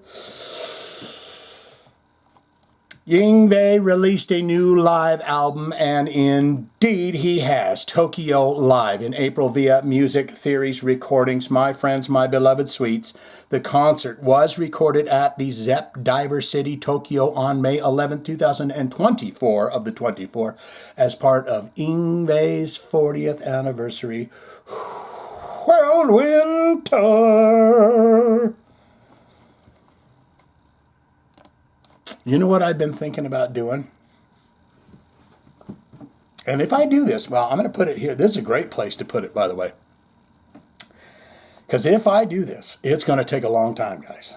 A: Yngwie released a new live album, and indeed he has. Tokyo Live in April via Music Theories Recordings. My friends, my beloved sweets, the concert was recorded at the Zepp Diver City, Tokyo on May 11, 2024 of the 24 as part of Yngwie's 40th anniversary Whirlwind Tour. You know what I've been thinking about doing? And if I do this, well, I'm going to put it here. This is a great place to put it, by the way. Because if I do this, it's going to take a long time, guys.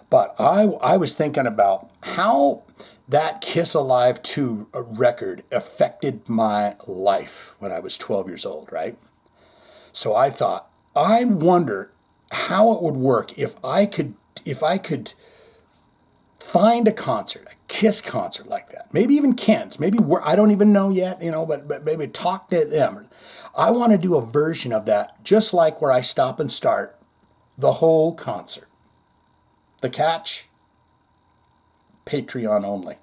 A: But I was thinking about how that Kiss Alive 2 record affected my life when I was 12 years old, right? So I thought, I wonder how it would work if I could find a concert, a Kiss concert like that. Maybe even Ken's. Maybe I don't even know yet, but maybe talk to them. I want to do a version of that, just like where I stop and start the whole concert. The catch, Patreon only.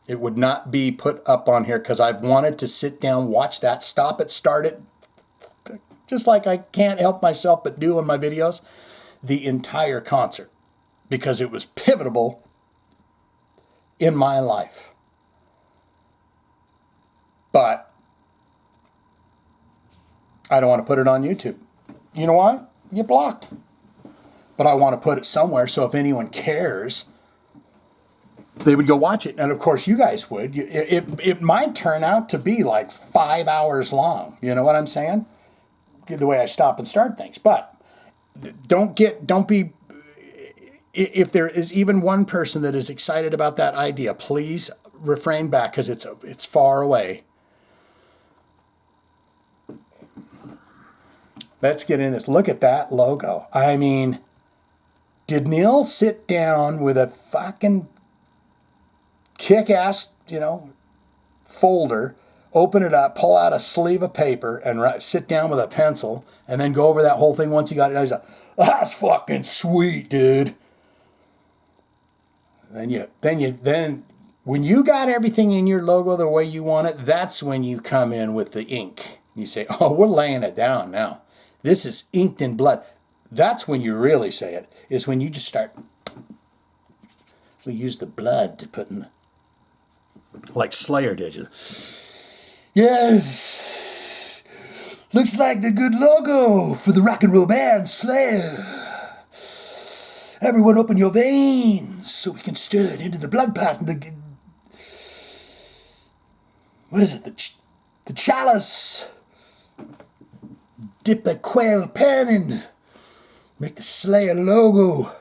A: It would not be put up on here because I've wanted to sit down, watch that, stop it, start it, just like I can't help myself but do in my videos. The entire concert, because it was pivotal in my life. But I don't want to put it on YouTube. You know why? You get blocked. But I want to put it somewhere so if anyone cares, they would go watch it. And of course you guys would. It might turn out to be like 5 hours long. You know what I'm saying? The way I stop and start things. But don't be, if there is even one person that is excited about that idea, please refrain back because it's far away. Let's get in this. Look at that logo. I mean, did Neil sit down with a fucking kick-ass, folder, open it up, pull out a sleeve of paper, and sit down with a pencil, and then go over that whole thing once he got it. He's like, that's fucking sweet, dude. Then when you got everything in your logo the way you want it, that's when you come in with the ink. You say, oh, we're laying it down now. This is inked in blood. That's when you really say it, is when you just start. We use the blood to put in, like Slayer did. Yes, looks like the good logo for the rock and roll band Slayer. Everyone open your veins so we can stir it into the blood pot. What is it? The chalice. Dip a quail pen in. Make the Slayer logo.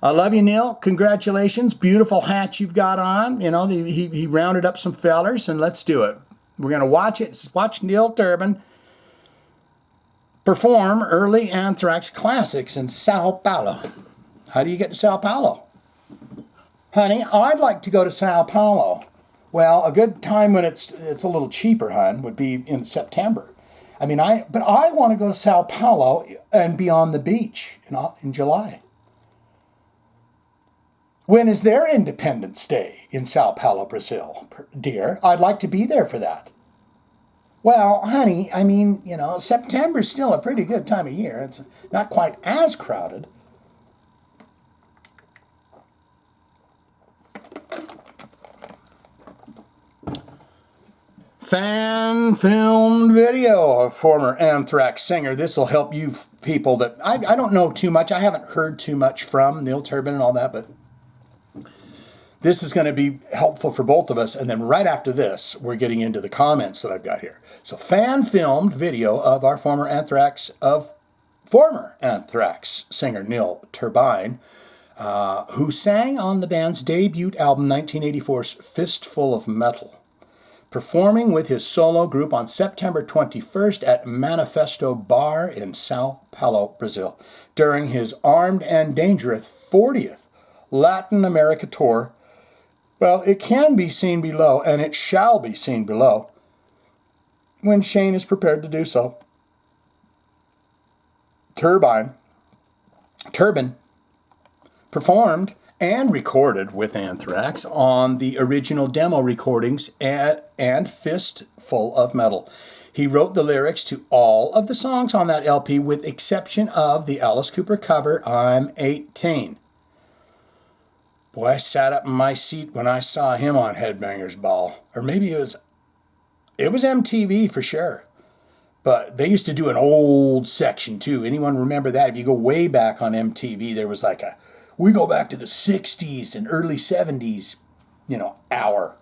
A: I love you, Neil. Congratulations. Beautiful hat you've got on. He rounded up some fellers, and let's do it. We're going to watch it. Watch Neil Turbin perform early Anthrax classics in Sao Paulo. How do you get to Sao Paulo? Honey, I'd like to go to Sao Paulo. Well, a good time when it's a little cheaper, hon, would be in September. But I want to go to Sao Paulo and be on the beach in July. When is their Independence Day in Sao Paulo, Brazil, dear? I'd like to be there for that. Well, honey, September's still a pretty good time of year. It's not quite as crowded. Fan-filmed video of former Anthrax singer. This will help you people that I don't know too much. I haven't heard too much from Neil Turbin and all that, but this is going to be helpful for both of us. And then right after this, we're getting into the comments that I've got here. So fan-filmed video of our former Anthrax singer Neil Turbin, who sang on the band's debut album 1984's Fistful of Metal, performing with his solo group on September 21st at Manifesto Bar in Sao Paulo, Brazil, during his Armed and Dangerous 40th Latin America tour. Well, it can be seen below, and it shall be seen below, when Shane is prepared to do so. Turbin performed and recorded with Anthrax on the original demo recordings and Fistful of Metal. He wrote the lyrics to all of the songs on that LP with exception of the Alice Cooper cover, I'm 18. Boy, I sat up in my seat when I saw him on Headbangers Ball. Or maybe it was MTV for sure. But they used to do an old section too. Anyone remember that? If you go way back on MTV, there was like we go back to the 60s and early 70s, hour.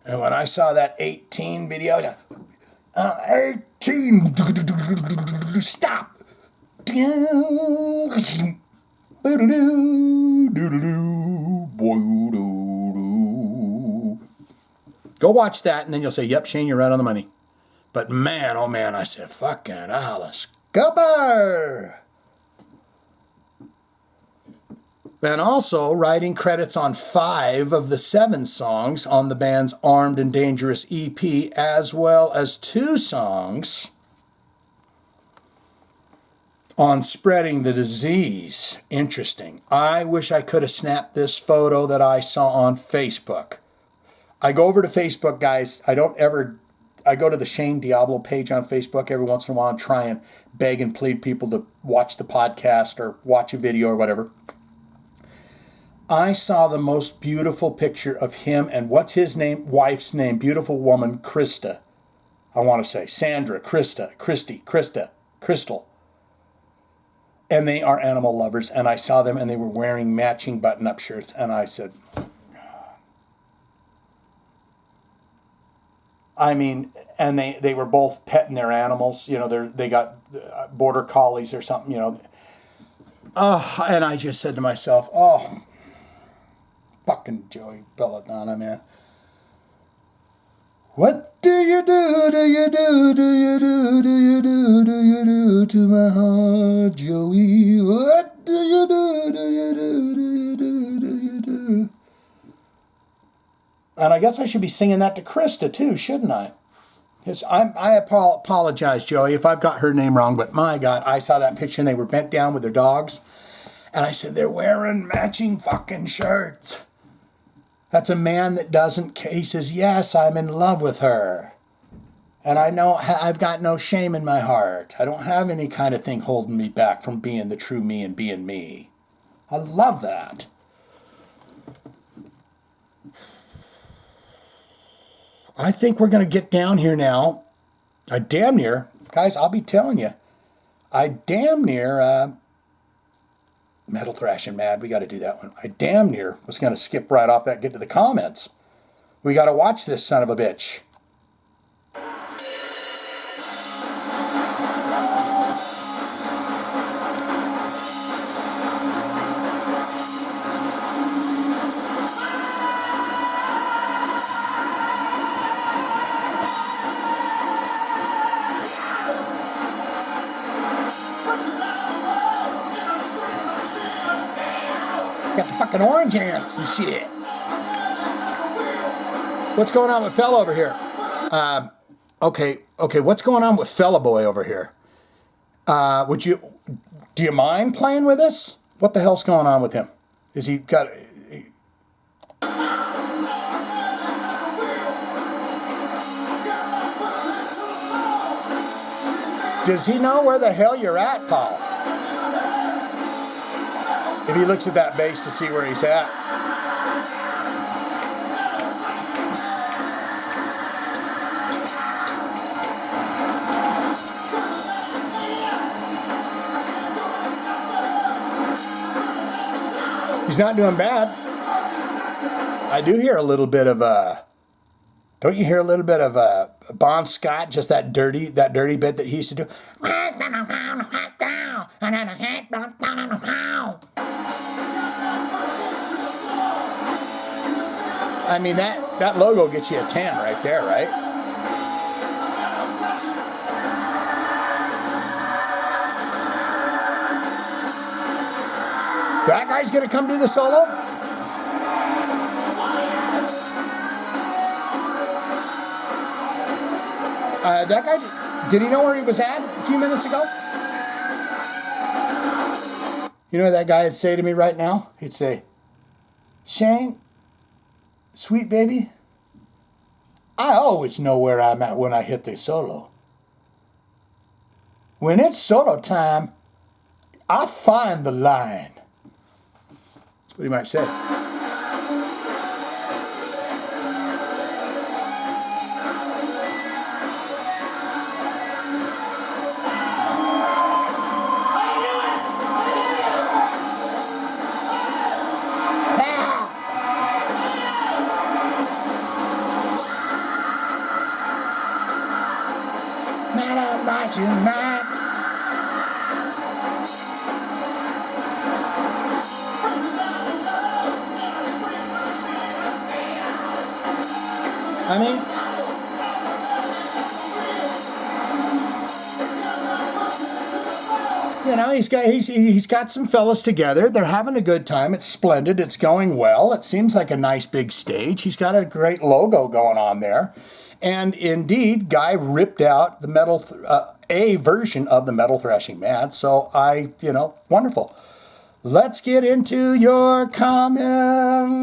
A: And when I saw that 18 video, I was 18, stop. Go watch that and then you'll say, yep, Shane, you're right on the money. But man, oh man, I said, fucking Alice Cooper. And also writing credits on 5 of the 7 songs on the band's Armed and Dangerous EP, as well as 2 songs on Spreading the Disease. Interesting. I wish I could have snapped this photo that I saw on Facebook. I go over to Facebook, guys. I go to the Shane Diablo page on Facebook every once in a while and try and beg and plead people to watch the podcast or watch a video or whatever. I saw the most beautiful picture of him and what's his name? Wife's name. Beautiful woman, Krista. I want to say Sandra, Krista, Christy, Krista, Crystal. And they are animal lovers. And I saw them and they were wearing matching button-up shirts. And I said, I mean, and they were both petting their animals. They got border collies or something, Oh, and I just said to myself, oh, fucking Joey Belladonna, man. What do you do, do you do, do you do, do you do, do you do to my heart, Joey? What do you do, do you do, do you do, do you do? And I guess I should be singing that to Krista too, shouldn't I? I apologize, Joey, if I've got her name wrong, but my God, I saw that picture and they were bent down with their dogs. And I said, they're wearing matching fucking shirts. That's a man that doesn't, he says, yes, I'm in love with her. And I know I've got no shame in my heart. I don't have any kind of thing holding me back from being the true me and being me. I love that. I think we're going to get down here now. I damn near, guys, I'll be telling you, I damn near, Metal Thrash and Mad, we got to do that one. I damn near was going to skip right off that, get to the comments. We got to watch this son of a bitch. Got the fucking orange ants and shit. What's going on with fella over here? Okay, what's going on with fella boy over here? Do you mind playing with us? What the hell's going on with him? Is he got... Does he know where the hell you're at, Paul? If he looks at that bass to see where he's at. He's not doing bad. I do hear a little bit of don't you hear a little bit of Bon Scott, just that dirty bit that he used to do? I mean, that logo gets you a 10 right there, right? That guy's gonna come do the solo? That guy, did he know where he was at a few minutes ago? You know what that guy would say to me right now? He'd say, Shane, sweet baby, I always know where I'm at when I hit the solo. When it's solo time, I find the line. That's what he might say. I mean, you know, he's got some fellas together. They're having a good time. It's splendid. It's going well. It seems like a nice big stage. He's got a great logo going on there. And indeed, Guy ripped out the metal, a version of the metal thrashing mat. So wonderful. Let's get into your comments.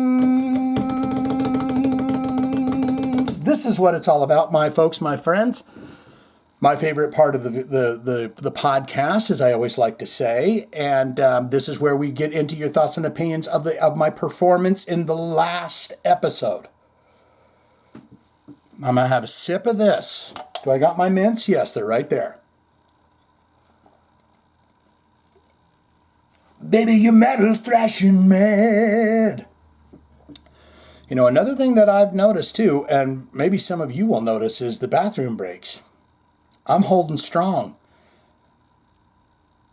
A: This is what it's all about, my folks, my friends. My favorite part of the podcast, as I always like to say, and this is where we get into your thoughts and opinions of my performance in the last episode. I'm gonna have a sip of this. Do I got my mints? Yes, they're right there. Baby, you metal thrashing mad. You know, another thing that I've noticed too, and maybe some of you will notice, is the bathroom breaks. I'm holding strong.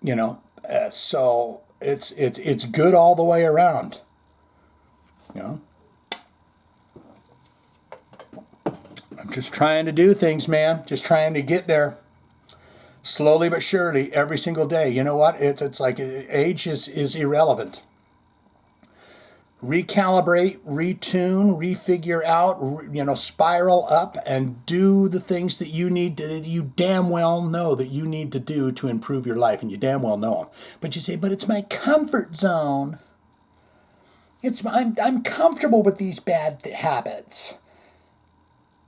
A: You know, so it's good all the way around. You know, I'm just trying to do things, man. Just trying to get there. Slowly but surely, every single day. You know what? It's like age is irrelevant. Recalibrate, retune, refigure out, spiral up and do the things that you damn well know that you need to do to improve your life, and you damn well know them. But you say, but it's my comfort zone. I'm comfortable with these bad habits.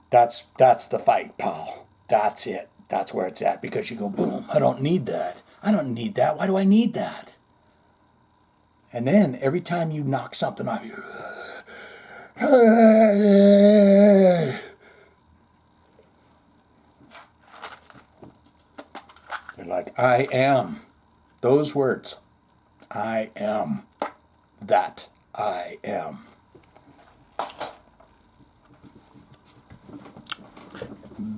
A: That's the fight, pal. That's it. That's where it's at, because you go, boom, I don't need that. I don't need that. Why do I need that? And then every time you knock something off, you, you're like, I am. Those words. I am. That I am.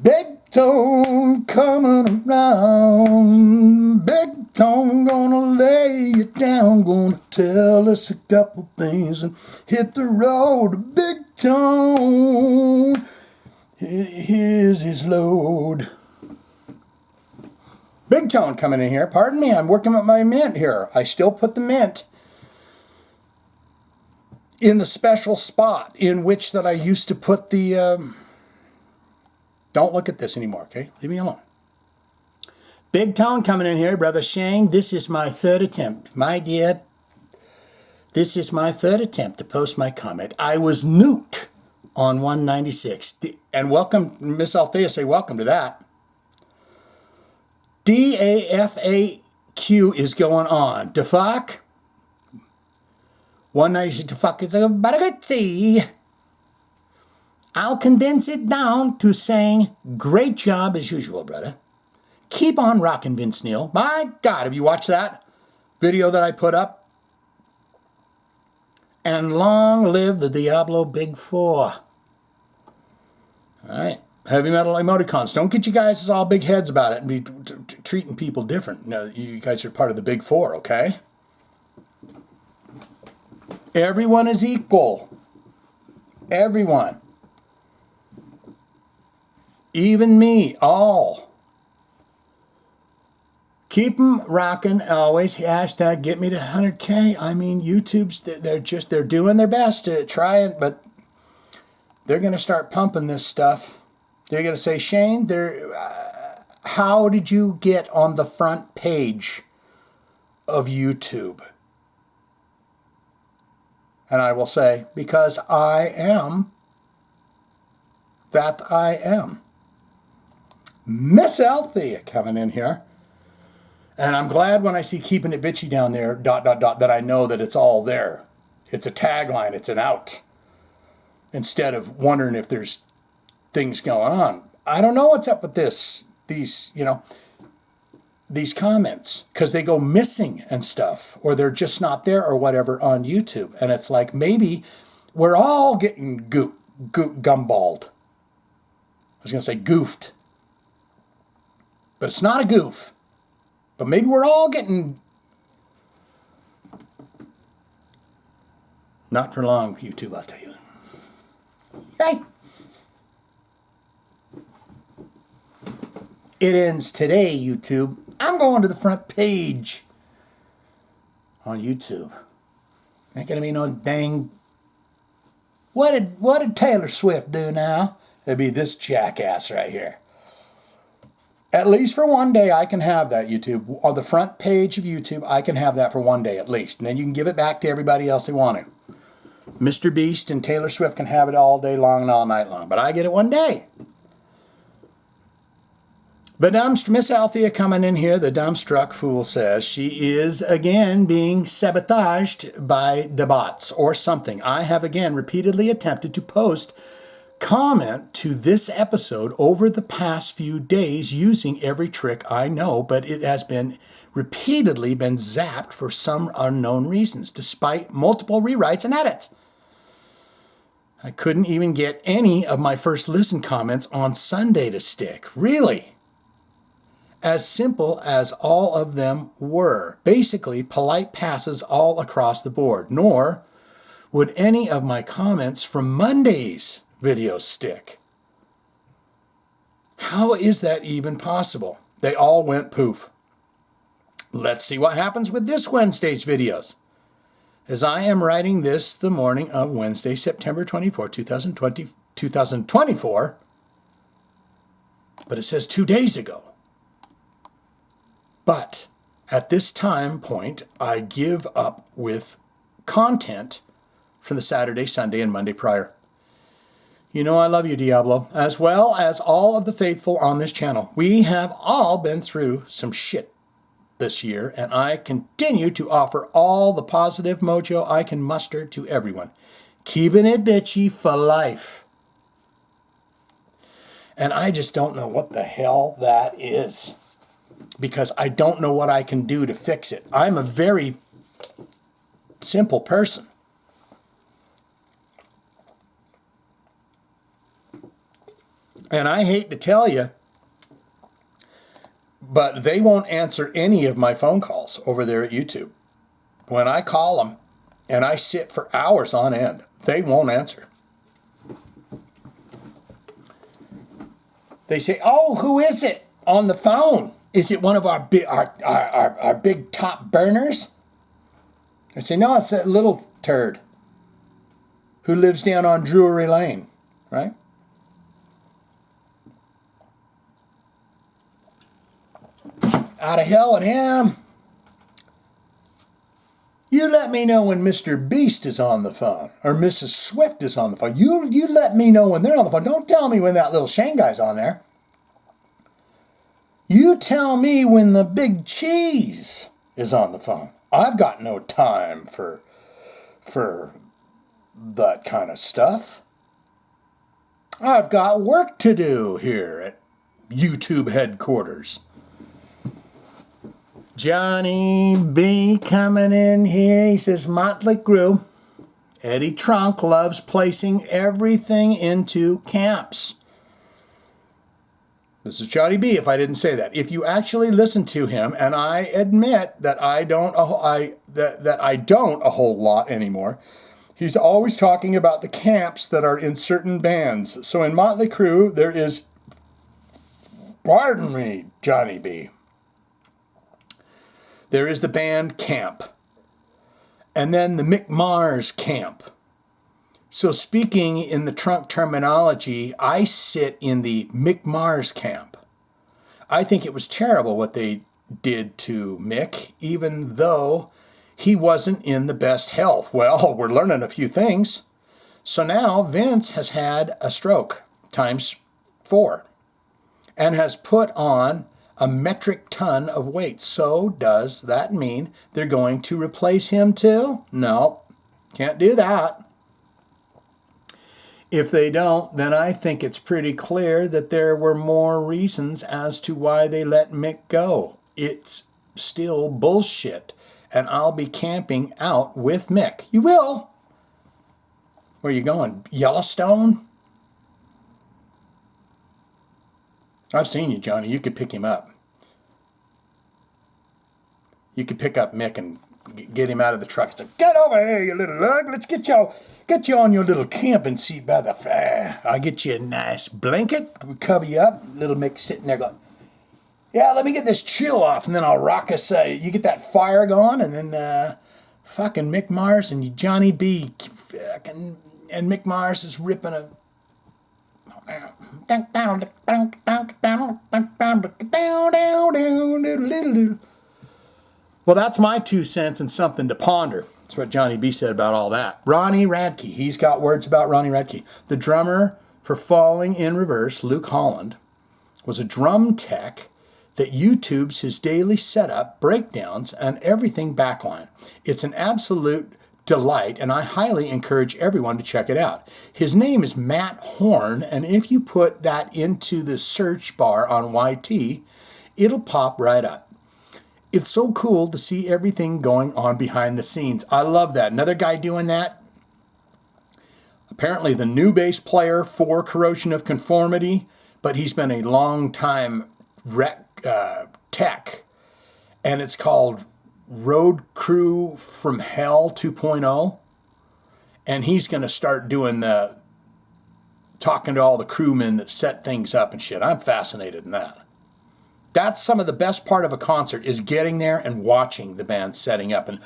A: Big Tone coming around. Big Tone gonna lay you down. Gonna tell us a couple things and hit the road. Big Tone, here's his load. Big Tone coming in here. Pardon me, I'm working with my mint here. I still put the mint in the special spot in which that I used to put the... Don't look at this anymore, okay? Leave me alone. Big Tone coming in here, Brother Shane. This is my third attempt. My dear, this is my third attempt to post my comment. I was nuked on 196. And welcome, Miss Althea, say welcome to that. DAFAQ is going on. The fuck? 196, the fuck is a baragazzi. I'll condense it down to saying, great job as usual, brother. Keep on rocking, Vince Neil. My God, have you watched that video that I put up? And long live the Diablo Big Four. All right. Heavy metal emoticons. Don't get you guys all big heads about it and be treating people different. No, you guys are part of the Big Four, okay? Everyone is equal. Everyone. Even me, all. Keep them rocking. Always hashtag get me to 100K. I mean, YouTube's, they're doing their best to try it, but they're going to start pumping this stuff. They're going to say, Shane, how did you get on the front page of YouTube? And I will say, because I am that I am. Miss Althea coming in here. And I'm glad when I see keeping it bitchy down there, ... that I know that it's all there. It's a tagline, it's an out. Instead of wondering if there's things going on. I don't know what's up with these comments, because they go missing and stuff, or they're just not there or whatever on YouTube. And it's like, maybe we're all getting gumballed. I was going to say goofed. But it's not a goof. But maybe we're all getting... Not for long, YouTube, I'll tell you. Hey! It ends today, YouTube. I'm going to the front page on YouTube. Ain't gonna be no dang... What did Taylor Swift do now? It'd be this jackass right here. At least for one day, I can have that, YouTube. On the front page of YouTube, I can have that for one day at least. And then you can give it back to everybody else they want to. Mr. Beast and Taylor Swift can have it all day long and all night long. But I get it one day. But Miss Althea coming in here, the dumbstruck fool says she is again being sabotaged by the bots or something. I have again repeatedly attempted to post comment to this episode over the past few days using every trick I know, but it has been repeatedly been zapped for some unknown reasons, despite multiple rewrites and edits. I couldn't even get any of my first listen comments on Sunday to stick. Really? As simple as all of them were. Basically, polite passes all across the board. Nor would any of my comments from Monday's video stick. How is that even possible? They all went poof. Let's see what happens with this Wednesday's videos. As I am writing this the morning of Wednesday, September 24, 2024, but it says 2 days ago. But at this time point, I give up with content from the Saturday, Sunday, and Monday prior. You know I love you, Diablo, as well as all of the faithful on this channel. We have all been through some shit this year, and I continue to offer all the positive mojo I can muster to everyone. Keeping it bitchy for life. And I just don't know what the hell that is, because I don't know what I can do to fix it. I'm a very simple person. And I hate to tell you, but they won't answer any of my phone calls over there at YouTube. When I call them and I sit for hours on end, they won't answer. They say, "Oh, who is it on the phone? Is it one of our big top burners?" I say, "No, it's that little turd who lives down on Drury Lane," right? Out of hell with him. You let me know when Mr. Beast is on the phone or Mrs. Swift is on the phone. You let me know when they're on the phone. Don't tell me when that little Shane guy's on there. You tell me when the big cheese is on the phone. I've got no time for that kind of stuff. I've got work to do here at YouTube headquarters. Johnny B coming in here. He says, Motley Crue. Eddie Trunk loves placing everything into camps. This is Johnny B, if I didn't say that. If you actually listen to him, and I admit that I don't a whole lot anymore, he's always talking about the camps that are in certain bands. So in Motley Crue, there is, pardon me, Johnny B, there is the band Camp, and then the Mick Mars Camp. So speaking in the Trunk terminology, I sit in the Mick Mars camp. I think it was terrible what they did to Mick, even though he wasn't in the best health. Well, we're learning a few things. So now Vince has had a stroke times 4 and has put on a metric ton of weight. So does that mean they're going to replace him too? No, can't do that. If they don't, then I think it's pretty clear that there were more reasons as to why they let Mick go. It's still bullshit, and I'll be camping out with Mick. You will? Where are you going? Yellowstone? I've seen you, Johnny. You could pick him up. You could pick up Mick and get him out of the truck. It's like, get over here, you little lug. Let's get you on your little camping seat by the fire. I'll get you a nice blanket. We'll cover you up. Little Mick sitting there going, yeah, let me get this chill off, and then I'll rock us. You get that fire going, and then fucking Mick Mars and Johnny B. Fucking, and Mick Mars is ripping a... Well, that's my 2 cents and something to ponder. That's what Johnny B said about all that. Ronnie Radke. He's got words about Ronnie Radke. The drummer for Falling in Reverse, Luke Holland, was a drum tech that YouTubes his daily setup, breakdowns, and everything backline. It's an absolute delight, and I highly encourage everyone to check it out. His name is Matt Horn, and if you put that into the search bar on YT, it'll pop right up. It's so cool to see everything going on behind the scenes. I love that. Another guy doing that, apparently the new bass player for Corrosion of Conformity, but he's been a long time tech, and it's called Road Crew from Hell 2.0, and he's going to start doing talking to all the crewmen that set things up and shit. I'm fascinated in that. That's some of the best part of a concert, is getting there and watching the band setting up and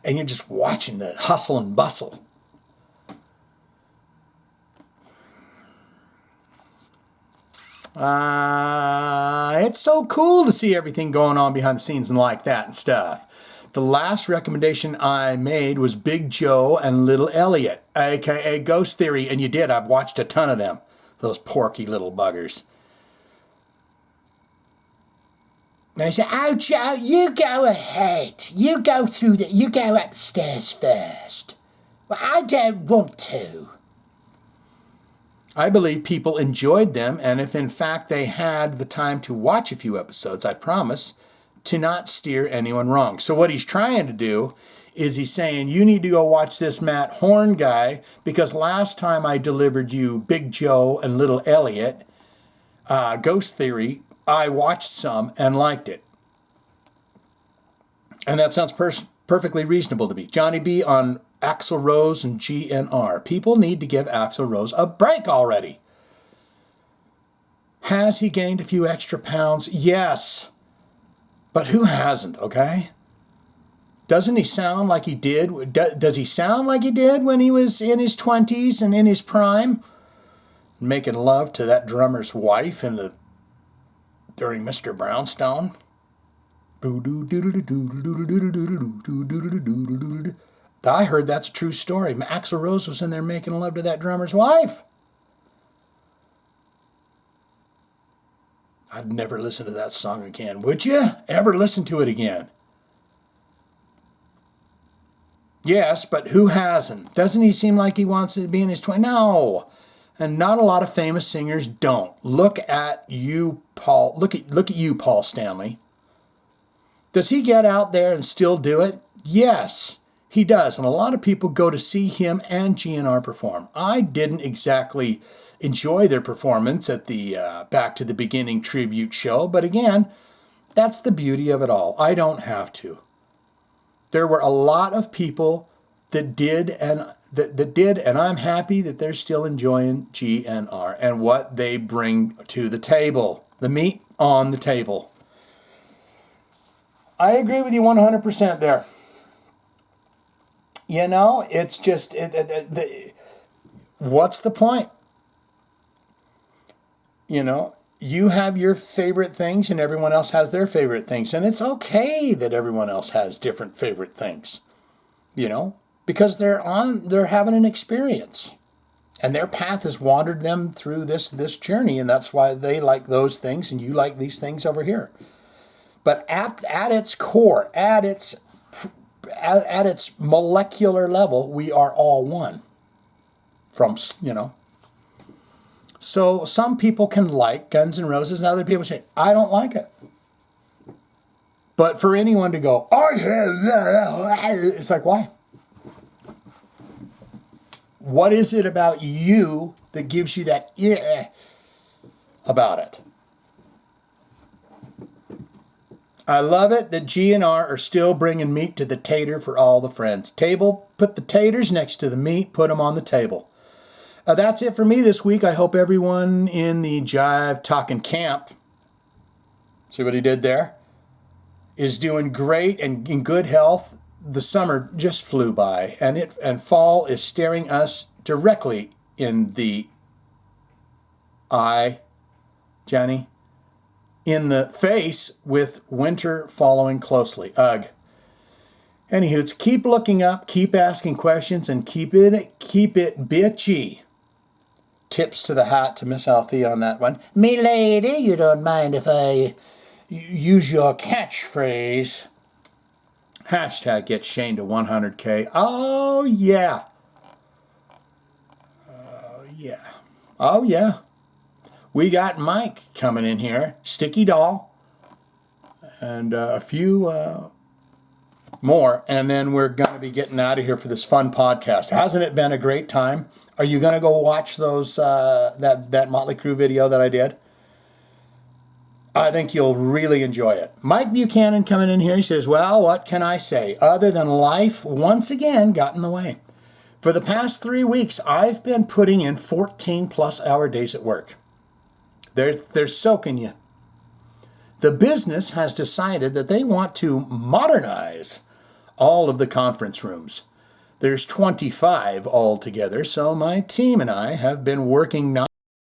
A: and you're just watching the hustle and bustle. It's so cool to see everything going on behind the scenes and like that and stuff. The last recommendation I made was Big Joe and Little Elliot, aka Ghost Theory, and you did. I've watched a ton of them. Those porky little buggers. They say, oh, Joe, you go ahead. You go upstairs first. Well, I don't want to. I believe people enjoyed them, and if in fact they had the time to watch a few episodes, I promise to not steer anyone wrong. So what he's trying to do is he's saying, you need to go watch this Matt Horn guy, because last time I delivered you Big Joe and Little Elliot, Ghost Theory, I watched some and liked it. And that sounds perfectly reasonable to me. Johnny B on Axl Rose and GNR. People need to give Axl Rose a break already. Has he gained a few extra pounds? Yes. But who hasn't, okay? Doesn't he sound like he did? Does he sound like he did when he was in his 20s and in his prime? Making love to that drummer's wife during Mr. Brownstone? I heard that's a true story. Axl Rose was in there making love to that drummer's wife. I'd never listen to that song again. Would you ever listen to it again? Yes, but who hasn't? Doesn't he seem like he wants to be in his 20s? No. And not a lot of famous singers don't. Look at you, Paul. Look at you, Paul Stanley. Does he get out there and still do it? Yes, he does. And a lot of people go to see him and GNR perform. I didn't exactly enjoy their performance at the Back to the Beginning tribute show. But again, that's the beauty of it all. I don't have to. There were a lot of people that did, and and I'm happy that they're still enjoying GNR and what they bring to the table, the meat on the table. I agree with you 100% there. You know, it's just, what's the point? You know, you have your favorite things and everyone else has their favorite things. And it's okay that everyone else has different favorite things, because they're having an experience and their path has wandered them through this journey. And that's why they like those things and you like these things over here. But at its core, at its molecular level, we are all one. So some people can like Guns N' Roses and other people say, I don't like it. But for anyone to go, it's like, why? What is it about you that gives you that about it? I love it that G&R are still bringing meat to the tater for all the friends. Put the taters next to the meat, put them on the table. That's it for me this week. I hope everyone in the Jive Talkin camp, see what he did there, is doing great and in good health. The summer just flew by, and fall is staring us directly in the eye, Johnny, in the face with winter following closely. Ugh. Anywho, keep looking up, keep asking questions, and keep it bitchy. Tips to the hat to Miss Althea on that one. Me lady, you don't mind if I use your catchphrase. Hashtag get Shane to 100K. Oh, yeah. Oh, yeah. We got Mike coming in here, Sticky Doll, and a few more, and then we're going to be getting out of here for this fun podcast. Hasn't it been a great time? Are you going to go watch those that Motley Crue video that I did? I think you'll really enjoy it. Mike Buchanan coming in here. He says, well, what can I say? Other than life once again got in the way. For the past 3 weeks, I've been putting in 14-plus hour days at work. They're soaking you. The business has decided that they want to modernize all of the conference rooms. There's 25 altogether, so my team and I have been working